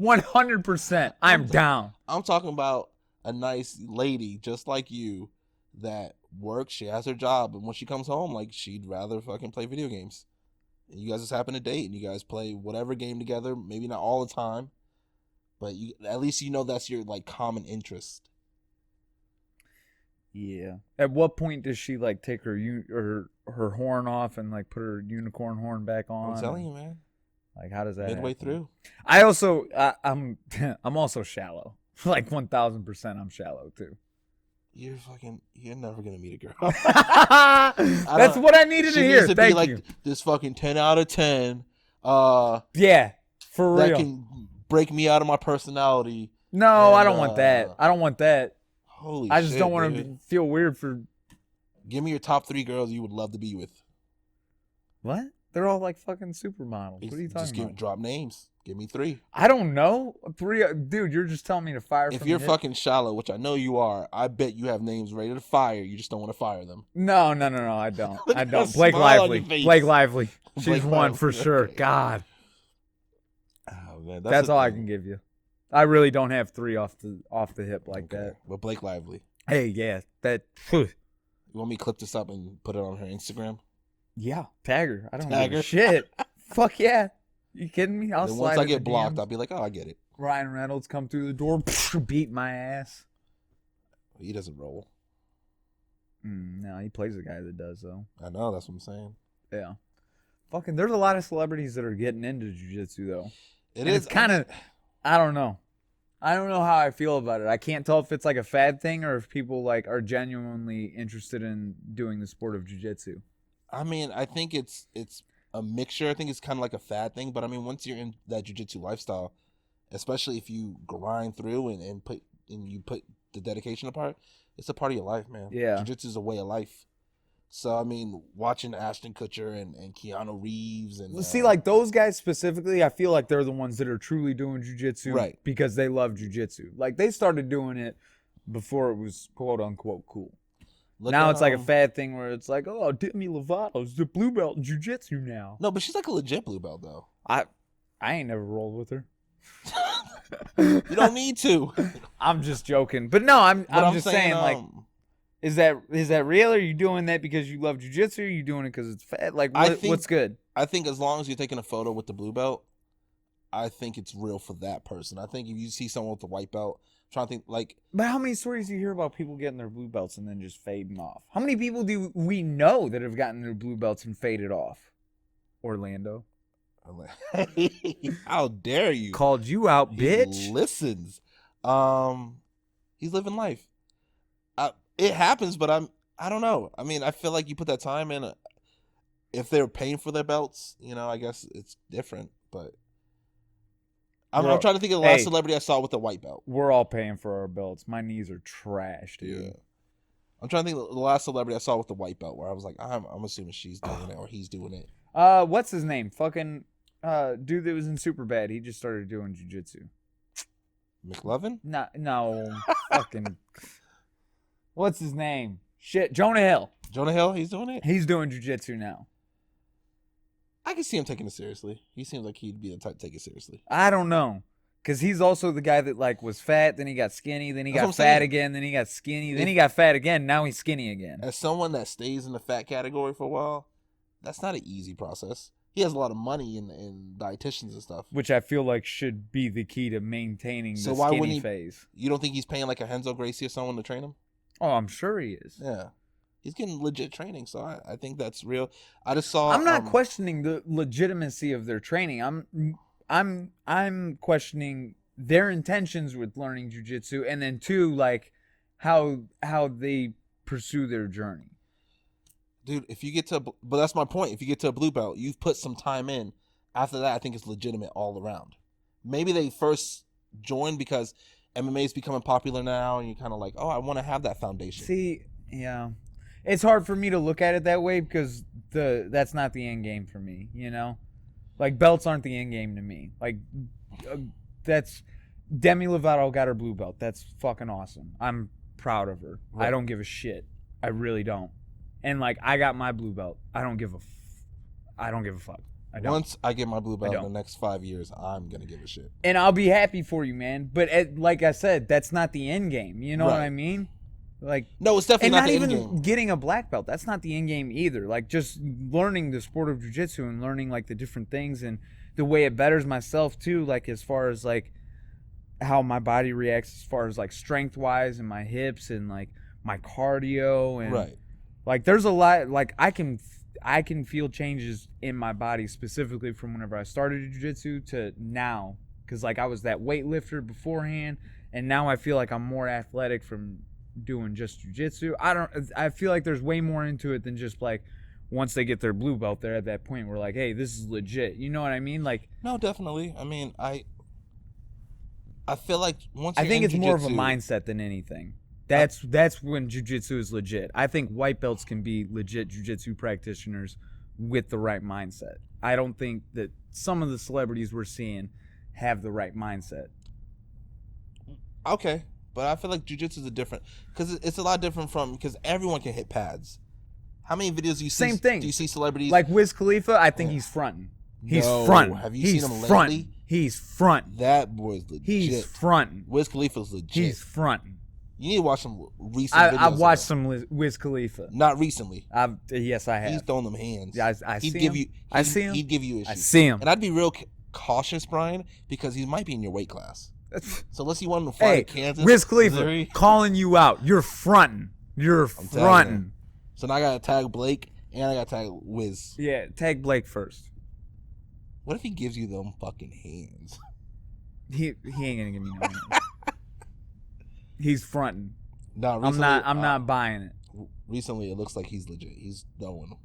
Speaker 1: 100%. I'm down.
Speaker 2: I'm talking about a nice lady just like you that works. She has her job, and when she comes home, like, she'd rather fucking play video games. And you guys just happen to date, and you guys play whatever game together. Maybe not all the time, but at least you know that's your like common interest.
Speaker 1: Yeah. At what point does she like take her horn off and like put her unicorn horn back on?
Speaker 2: I'm telling you, man.
Speaker 1: Like, how does that
Speaker 2: midway
Speaker 1: happen?
Speaker 2: through?
Speaker 1: I also I'm also shallow. Like 1000%, I'm shallow too.
Speaker 2: You're never gonna meet a girl.
Speaker 1: That's what I needed to hear.
Speaker 2: Needs to
Speaker 1: Thank
Speaker 2: be like
Speaker 1: you.
Speaker 2: This fucking 10 out of 10.
Speaker 1: Yeah, for real.
Speaker 2: That can break me out of my personality.
Speaker 1: No,
Speaker 2: and,
Speaker 1: I don't want that. I don't want that.
Speaker 2: Holy shit,
Speaker 1: I just don't want to feel weird for.
Speaker 2: Give me your top 3 girls you would love to be with.
Speaker 1: What? They're all like fucking supermodels. What are you talking about?
Speaker 2: Drop names. Give me 3.
Speaker 1: I don't know. 3, dude. You're just telling me to fire.
Speaker 2: If
Speaker 1: from
Speaker 2: you're
Speaker 1: the hip?
Speaker 2: fucking shallow, which I know you are, I bet you have names ready to fire. You just don't want to fire them.
Speaker 1: No, I don't.
Speaker 2: Look
Speaker 1: I
Speaker 2: at
Speaker 1: don't.
Speaker 2: that
Speaker 1: Blake
Speaker 2: smile on
Speaker 1: Lively.
Speaker 2: your face.
Speaker 1: Blake Lively. She's
Speaker 2: Blake
Speaker 1: one
Speaker 2: Lively,
Speaker 1: for sure.
Speaker 2: okay.
Speaker 1: God.
Speaker 2: Oh man,
Speaker 1: That's all I can give you. I really don't have 3 off the hip like that.
Speaker 2: But Blake Lively.
Speaker 1: Hey, yeah, that.
Speaker 2: You want me to clip this up and put it on her Instagram?
Speaker 1: Yeah, tag her. I don't
Speaker 2: Tag
Speaker 1: give a
Speaker 2: her?
Speaker 1: shit. Fuck yeah. You kidding me? I'll
Speaker 2: Then
Speaker 1: slide
Speaker 2: once I
Speaker 1: in
Speaker 2: get
Speaker 1: the
Speaker 2: blocked,
Speaker 1: DMs.
Speaker 2: I'll be like, oh, I get it.
Speaker 1: Ryan Reynolds come through the door, beat my ass.
Speaker 2: He doesn't roll.
Speaker 1: No, he plays a guy that does though.
Speaker 2: I know, that's what I'm saying.
Speaker 1: Yeah. Fucking, there's a lot of celebrities that are getting into jiu-jitsu though.
Speaker 2: It's
Speaker 1: kind of, I don't know. I don't know how I feel about it. I can't tell if it's like a fad thing or if people like are genuinely interested in doing the sport of jiu-jitsu.
Speaker 2: I mean, I think it's a mixture. I think it's kind of like a fad thing, but I mean, once you're in that jiu-jitsu lifestyle, especially if you grind through and put the dedication apart, it's a part of your life, man.
Speaker 1: Yeah.
Speaker 2: Jiu-jitsu is a way of life. So, I mean, watching Ashton Kutcher and Keanu Reeves and...
Speaker 1: See, like those guys specifically, I feel like they're the ones that are truly doing jiu-jitsu
Speaker 2: Right.
Speaker 1: because they love jiu-jitsu. Like they started doing it before it was quote-unquote cool. Now it's like a fad thing where it's like, oh, Demi Lovato's the blue belt in jiu-jitsu now.
Speaker 2: No, but she's like a legit blue belt, though.
Speaker 1: I ain't never rolled with her.
Speaker 2: You don't need to.
Speaker 1: I'm just joking. But no, I'm just saying like, is that real? Are you doing that because you love jiu-jitsu? Or are you doing it because it's fat? Like, what's good?
Speaker 2: I think as long as you're taking a photo with the blue belt, I think it's real for that person. I think if you see someone with a white belt, I'm trying to think like.
Speaker 1: But how many stories do you hear about people getting their blue belts and then just fading off? How many people do we know that have gotten their blue belts and faded off? Orlando.
Speaker 2: How dare you?
Speaker 1: Called you out, bitch.
Speaker 2: He listens. He's living life. It happens, but I don't know. I mean, I feel like you put that time in. If they're paying for their belts, I guess it's different. But I'm trying to think of the last celebrity I saw with a white belt.
Speaker 1: We're all paying for our belts. My knees are trash, dude.
Speaker 2: Yeah. I'm trying to think of the last celebrity I saw with the white belt where I was like, I'm assuming she's doing it or he's doing it.
Speaker 1: What's his name? Fucking dude that was in Superbad. He just started doing jiu-jitsu.
Speaker 2: McLovin?
Speaker 1: No, fucking. What's his name? Shit, Jonah Hill.
Speaker 2: Jonah Hill, he's doing it?
Speaker 1: He's doing jiu-jitsu now.
Speaker 2: I can see him taking it seriously. He seems like he'd be the type to take it seriously.
Speaker 1: I don't know. Because he's also the guy that, like, was fat, then he got skinny, then he got fat again, then he got skinny, then he got fat again, now he's skinny again.
Speaker 2: As someone that stays in the fat category for a while, that's not an easy process. He has a lot of money in dietitians and stuff.
Speaker 1: Which I feel like should be the key to maintaining the skinny phase.
Speaker 2: You don't think he's paying like a Renzo Gracie or someone to train him?
Speaker 1: Oh, I'm sure he is.
Speaker 2: Yeah. He's getting legit training, so I think that's real. I just saw.
Speaker 1: I'm not questioning the legitimacy of their training. I'm questioning their intentions with learning jiu-jitsu, and then two, like how they pursue their journey.
Speaker 2: Dude, but that's my point. If you get to a blue belt, you've put some time in. After that, I think it's legitimate all around. Maybe they first joined because MMA is becoming popular now, and you're kind of like, oh, I want to have that foundation.
Speaker 1: See, yeah. It's hard for me to look at it that way because that's not the end game for me, Like, belts aren't the end game to me. Like, that's... Demi Lovato got her blue belt. That's fucking awesome. I'm proud of her. Right. I don't give a shit. I really don't. And, like, I got my blue belt. I don't give a fuck. I don't.
Speaker 2: Once I get my blue belt in the next 5 years, I'm going to give a shit.
Speaker 1: And I'll be happy for you, man. But, like I said, that's not the end game. You know what I mean? Like,
Speaker 2: no, it's definitely not the end game.
Speaker 1: And not even getting a black belt. That's not the end game either. Like, just learning the sport of jiu-jitsu and learning, like, the different things and the way it betters myself, too. Like, as far as, like, how my body reacts as far as, like, strength-wise and my hips and, like, my cardio. And,
Speaker 2: right.
Speaker 1: Like, there's a lot. Like, I can feel changes in my body specifically from whenever I started jiu-jitsu to now. Because, like, I was that weightlifter beforehand. And now I feel like I'm more athletic from doing just jiu-jitsu. I feel like there's way more into it than just like once they get their blue belt, they're at that point where like, hey, this is legit. You know what I mean? Like,
Speaker 2: no, definitely. I mean, I feel like once
Speaker 1: I think it's more of a mindset than anything. That's when jiu-jitsu is legit. I think white belts can be legit jiu-jitsu practitioners with the right mindset. I don't think that some of the celebrities we're seeing have the right mindset.
Speaker 2: Okay. But I feel like jiu-jitsu is different because it's a lot different because everyone can hit pads. How many videos do you see?
Speaker 1: Same thing.
Speaker 2: Do you see celebrities
Speaker 1: like Wiz Khalifa? I think he's fronting. He's fronting.
Speaker 2: Have you seen him
Speaker 1: lately? He's fronting.
Speaker 2: That boy's legit.
Speaker 1: He's fronting.
Speaker 2: Wiz Khalifa's legit.
Speaker 1: He's fronting.
Speaker 2: You need to watch some recent videos.
Speaker 1: I've watched some Wiz Khalifa.
Speaker 2: Not recently.
Speaker 1: Yes, I have.
Speaker 2: He's throwing them hands.
Speaker 1: Yeah, I see him. I see him.
Speaker 2: He'd give you issues.
Speaker 1: I see him.
Speaker 2: And I'd be real cautious, Brian, because he might be in your weight class. So let's see one to fight Kansas.
Speaker 1: Wiz Khalifa, Missouri. Calling you out. You're fronting. You're fronting.
Speaker 2: So now I got to tag Blake and I got to tag Wiz.
Speaker 1: Yeah, tag Blake first.
Speaker 2: What if he gives you them fucking hands?
Speaker 1: He ain't gonna give me no hands. He's fronting.
Speaker 2: No,
Speaker 1: I'm not buying it.
Speaker 2: Recently, it looks like he's legit. He's throwing them.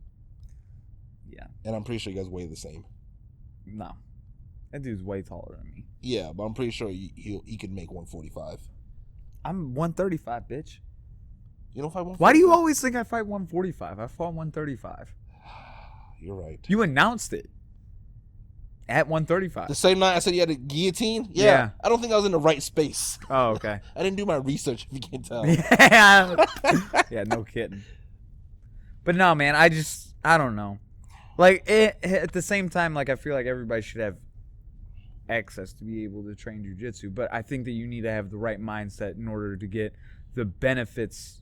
Speaker 1: Yeah.
Speaker 2: And I'm pretty sure you guys weigh the same.
Speaker 1: No. That dude's way taller than me.
Speaker 2: Yeah, but I'm pretty sure he could make 145.
Speaker 1: I'm 135, bitch.
Speaker 2: You don't fight 145?
Speaker 1: Why do you always think I fight 145? I fought 135.
Speaker 2: You're right.
Speaker 1: You announced it at 135.
Speaker 2: The same night I said you had a guillotine? Yeah. I don't think I was in the right space.
Speaker 1: Oh, okay.
Speaker 2: I didn't do my research, if you can't tell.
Speaker 1: Yeah. Yeah, no kidding. But no, man, I don't know. Like, at the same time, like, I feel like everybody should have access to be able to train jiu-jitsu, but I think that you need to have the right mindset in order to get the benefits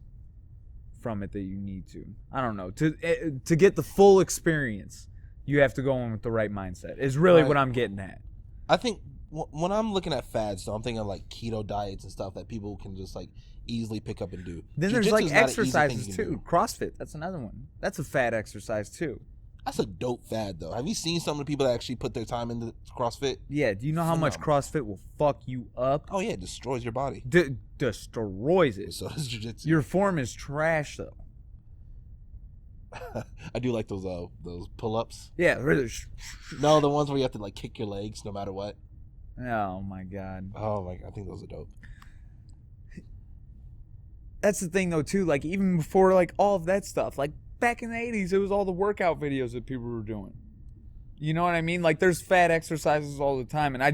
Speaker 1: from it that you need to. I don't know. To get the full experience, you have to go in with the right mindset. Is really what I'm getting at.
Speaker 2: I think when I'm looking at fads, though, I'm thinking like keto diets and stuff that people can just like easily pick up and do.
Speaker 1: Then there's like
Speaker 2: Jiu-jitsu's not an easy thing
Speaker 1: exercises
Speaker 2: you
Speaker 1: too.
Speaker 2: can do.
Speaker 1: CrossFit, that's another one. That's a fad exercise too.
Speaker 2: That's a dope fad, though. Have you seen some of the people that actually put their time into CrossFit?
Speaker 1: Yeah, do you know how much CrossFit will fuck you up?
Speaker 2: Oh, yeah, it destroys your body.
Speaker 1: Destroys it.
Speaker 2: So does jiu-jitsu.
Speaker 1: Your form is trash, though.
Speaker 2: I do like those pull-ups.
Speaker 1: Yeah, really.
Speaker 2: No, the ones where you have to, like, kick your legs no matter what.
Speaker 1: Oh, my God.
Speaker 2: Oh, my God. I think those are dope.
Speaker 1: That's the thing, though, too. Like, even before, like, all of that stuff, like, back in the 80s, it was all the workout videos that people were doing. You know what I mean? Like, there's fad exercises all the time, and I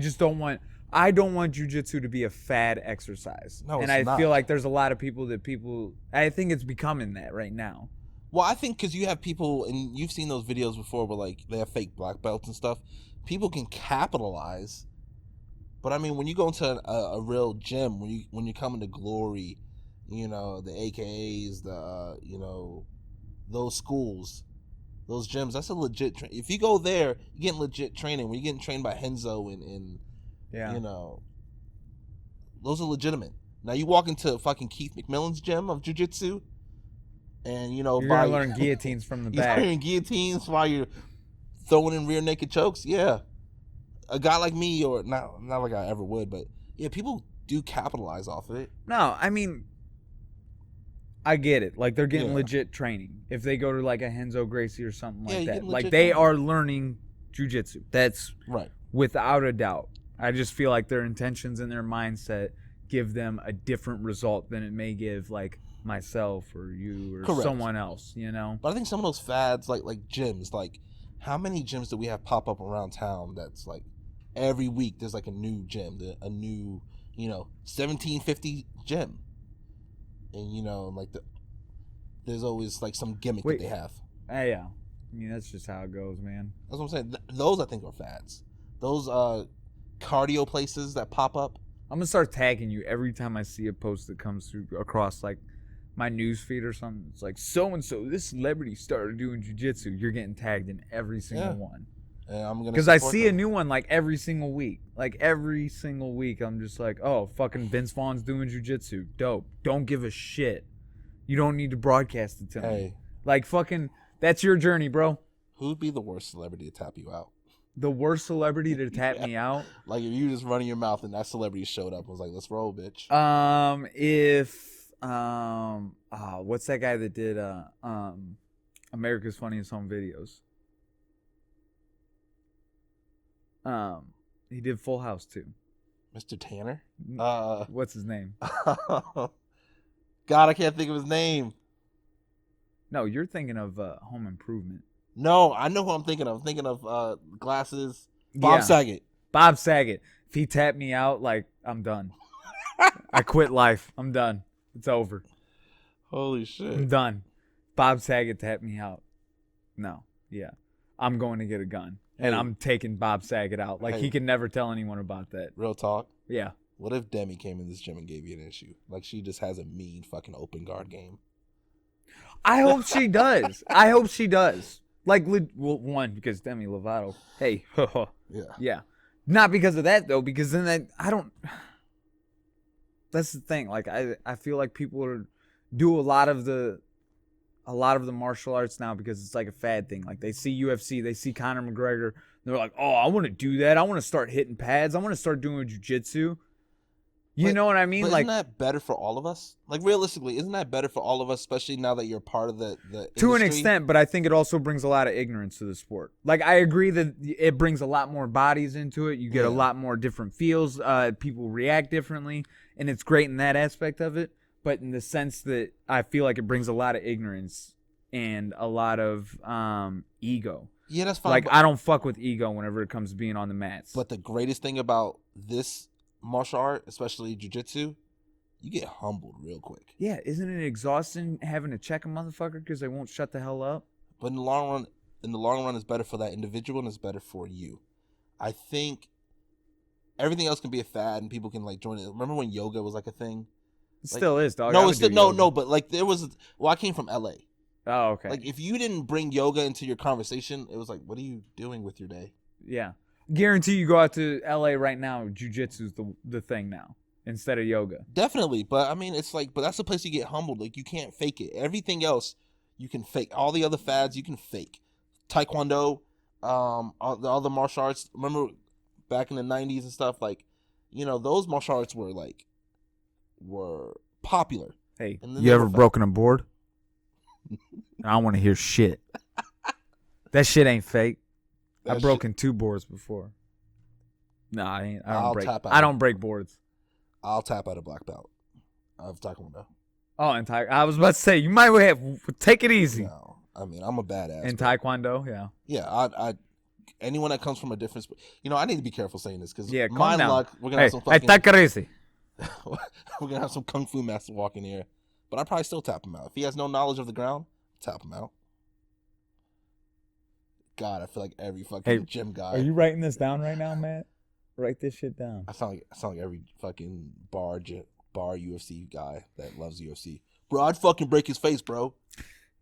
Speaker 1: don't want jiu-jitsu to be a fad exercise.
Speaker 2: No,
Speaker 1: and
Speaker 2: it's not.
Speaker 1: feel like there's a lot of people I think it's becoming that right now.
Speaker 2: Well, I think because you have people, and you've seen those videos before where, like, they have fake black belts and stuff. People can capitalize. But, I mean, when you go into a real gym, when you come into Glory, you know, the AKAs, you know, those schools, those gyms, that's a legit if you go there, you're getting legit training. When you're getting trained by Henzo and
Speaker 1: Yeah.
Speaker 2: you know, those are legitimate. Now you walk into fucking Keith McMillan's gym of jiu-jitsu, and you know,
Speaker 1: You're gonna learn guillotines from the
Speaker 2: you're
Speaker 1: back.
Speaker 2: learning guillotines while you're throwing in rear naked chokes. Yeah, a guy like me, or not like I ever would, but yeah, people do capitalize off of it.
Speaker 1: No, I mean, I get it. Like, they're getting
Speaker 2: Yeah.
Speaker 1: legit training. If they go to, like, a Henzo Gracie or something
Speaker 2: Yeah,
Speaker 1: like
Speaker 2: you're
Speaker 1: that.
Speaker 2: getting
Speaker 1: Like,
Speaker 2: legit
Speaker 1: they
Speaker 2: training.
Speaker 1: are learning jiu-jitsu. That's
Speaker 2: Right.
Speaker 1: without a doubt. I just feel like their intentions and their mindset give them a different result than it may give, like, myself or you or
Speaker 2: Correct.
Speaker 1: someone else, you know?
Speaker 2: But I think some of those fads, like gyms, like how many gyms do we have pop up around town? That's like every week there's like a new gym, a new, you know, 1750 gym, and you know, like there's always like some gimmick that they have.
Speaker 1: Yeah, I mean, that's just how it goes, man.
Speaker 2: That's what I'm saying. Those I think are fads. Those cardio places that pop up.
Speaker 1: I'm gonna start tagging you every time I see a post that comes through across like my news feed or something. It's like, so and so, this celebrity started doing jiu-jitsu. You're getting tagged in every single one.
Speaker 2: And I'm gonna,
Speaker 1: because I see a new one like every single week. Like every single week, I'm just like, oh, fucking Vince Vaughn's doing jiu-jitsu. Dope. Don't give a shit. You don't need to broadcast it to me. Like, fucking, that's your journey, bro.
Speaker 2: Who'd be the worst celebrity to tap you out?
Speaker 1: The worst celebrity to tap me out?
Speaker 2: Like, if you just running your mouth and that celebrity showed up and was like, let's roll, bitch.
Speaker 1: What's that guy that did America's Funniest Home Videos? He did Full House too.
Speaker 2: Mr. Tanner?
Speaker 1: What's his name?
Speaker 2: God, I can't think of his name.
Speaker 1: No, you're thinking of Home Improvement.
Speaker 2: No, I know who I'm thinking of. I'm thinking of glasses. Bob Saget.
Speaker 1: Bob Saget. If he tapped me out, like, I'm done. I quit life. I'm done. It's over.
Speaker 2: Holy shit.
Speaker 1: I'm done. Bob Saget tapped me out. No. Yeah. I'm going to get a gun. And I'm taking Bob Saget out. Like, he can never tell anyone about that.
Speaker 2: Real talk?
Speaker 1: Yeah.
Speaker 2: What if Demi came in this gym and gave you an issue? Like, she just has a mean fucking open guard game.
Speaker 1: I hope she does. I hope she does. Like, well, one, because Demi Lovato. Hey.
Speaker 2: Yeah.
Speaker 1: Yeah. Not because of that, though, because then I don't... That's the thing. Like, I feel like people do a lot of the martial arts now because it's like a fad thing. Like, they see UFC, they see Conor McGregor, they're like, oh, I want to do that. I want to start hitting pads. I want to start doing jiu-jitsu. You know what I mean?
Speaker 2: But
Speaker 1: like,
Speaker 2: isn't that better for all of us? Like, realistically, isn't that better for all of us, especially now that you're part of the industry?
Speaker 1: To an extent, but I think it also brings a lot of ignorance to the sport. Like, I agree that it brings a lot more bodies into it. You get a lot more different feels. People react differently, and it's great in that aspect of it. But in the sense that I feel like it brings a lot of ignorance and a lot of ego.
Speaker 2: Yeah, that's fine.
Speaker 1: Like, I don't fuck with ego whenever it comes to being on the mats.
Speaker 2: But the greatest thing about this martial art, especially jiu-jitsu, you get humbled real quick.
Speaker 1: Yeah, isn't it exhausting having to check a motherfucker because they won't shut the hell up?
Speaker 2: But in the long run, it's better for that individual and it's better for you. I think everything else can be a fad and people can like join it. Remember when yoga was like a thing?
Speaker 1: It still is, dog.
Speaker 2: No, it's still no, but like there was. Well, I came from LA.
Speaker 1: Oh, okay.
Speaker 2: Like if you didn't bring yoga into your conversation, it was like, what are you doing with your day?
Speaker 1: Yeah. guarantee you go out to LA right now, jiu-jitsu's the thing now instead of yoga.
Speaker 2: Definitely, but I mean, it's like, but that's the place you get humbled. Like, you can't fake it. Everything else, you can fake. All the other fads, you can fake. Taekwondo, all the martial arts. Remember back in the 90s and stuff, like, you know, those martial arts were popular.
Speaker 1: Hey,
Speaker 2: And then
Speaker 1: you
Speaker 2: they
Speaker 1: ever
Speaker 2: were fake.
Speaker 1: broken a board? I don't want to hear shit. That shit ain't fake.
Speaker 2: That
Speaker 1: I've broken 2 boards before. No, I ain't.
Speaker 2: I'll tap out.
Speaker 1: I don't break boards.
Speaker 2: I'll tap out a black belt of Taekwondo.
Speaker 1: Oh, and I was about to say, you might have take it easy.
Speaker 2: No, I mean, I'm a badass.
Speaker 1: In
Speaker 2: but-
Speaker 1: Taekwondo, yeah.
Speaker 2: Yeah, I anyone that comes from a different, you know, I need to be careful saying this because
Speaker 1: Yeah, calm
Speaker 2: my
Speaker 1: down.
Speaker 2: luck, we're gonna
Speaker 1: Hey,
Speaker 2: have some
Speaker 1: hey,
Speaker 2: fucking,
Speaker 1: take it easy.
Speaker 2: we're gonna have some kung fu master walk in here, but I probably still tap him out if he has no knowledge of the ground. Tap him out. God, I feel like every fucking gym guy.
Speaker 1: Are you writing this down right now, Matt? Write this shit down.
Speaker 2: I sound like every fucking bar UFC guy that loves UFC. Bro, I'd fucking break his face, bro.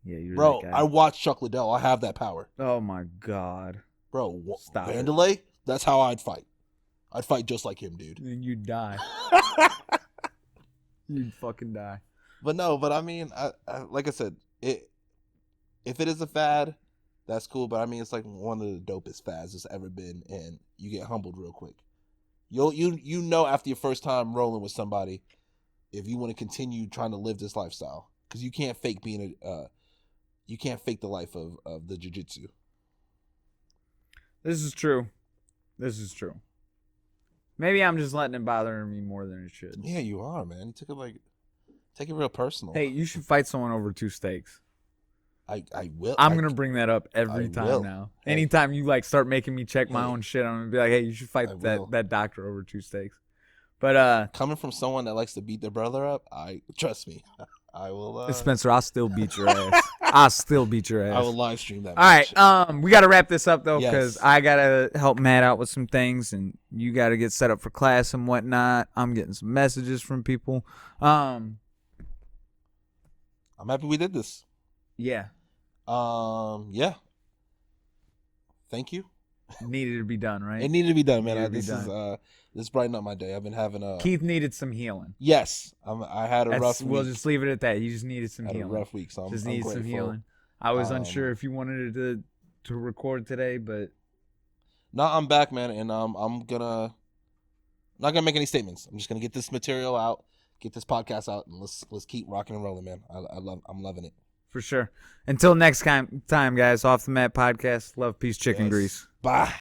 Speaker 1: Yeah, you're
Speaker 2: Bro,
Speaker 1: that guy.
Speaker 2: I watched Chuck Liddell. I have that power.
Speaker 1: Oh my god.
Speaker 2: Bro,
Speaker 1: Stop it.
Speaker 2: Vandalay, that's how I'd fight. I'd fight just like him, dude.
Speaker 1: Then you'd die. You'd fucking die.
Speaker 2: But no, but I mean, I like I said, if it is a fad, that's cool. But I mean, it's like one of the dopest fads that's ever been, and you get humbled real quick. You know after your first time rolling with somebody, if you want to continue trying to live this lifestyle, because you can't fake being you can't fake the life of the jiu-jitsu.
Speaker 1: This is true. This is true. Maybe I'm just letting it bother me more than it should.
Speaker 2: Yeah, you are, man. You take it real personal.
Speaker 1: Hey, you should fight someone over 2 steaks.
Speaker 2: I will.
Speaker 1: I'm gonna bring that up every
Speaker 2: I
Speaker 1: time
Speaker 2: will.
Speaker 1: now.
Speaker 2: Hey.
Speaker 1: Anytime you like start making me check my
Speaker 2: Hey.
Speaker 1: own shit, I'm gonna be like, hey, you should fight
Speaker 2: I will.
Speaker 1: that doctor over 2 steaks. But
Speaker 2: Coming from someone that likes to beat their brother up, trust me, I will.
Speaker 1: Spencer, I'll still beat your ass. I'll still beat your ass.
Speaker 2: I will live stream that.
Speaker 1: All right, we got to wrap this up though,
Speaker 2: Yes.
Speaker 1: because I gotta help Matt out with some things, and you got to get set up for class and whatnot. I'm getting some messages from people.
Speaker 2: I'm happy we did this.
Speaker 1: Yeah,
Speaker 2: Yeah. Thank you.
Speaker 1: needed to be done, right?
Speaker 2: It needed to be done, man.
Speaker 1: Needed to be
Speaker 2: This brightened up my day. I've been having a
Speaker 1: Keith needed some healing.
Speaker 2: yes. I had a rough week.
Speaker 1: We'll just leave it at that. He just needed some
Speaker 2: had
Speaker 1: healing.
Speaker 2: a rough week, so I'm
Speaker 1: Needed
Speaker 2: grateful.
Speaker 1: some healing. I was
Speaker 2: Um,
Speaker 1: unsure if you wanted to record today, but
Speaker 2: No, I'm back, man, and I'm not gonna make any statements. I'm just gonna get this material out, get this podcast out, and let's keep rocking and rolling, man. I'm loving it.
Speaker 1: for sure. Until next time, guys. Off the Mat Podcast. Love, peace, chicken
Speaker 2: Yes.
Speaker 1: grease.
Speaker 2: Bye.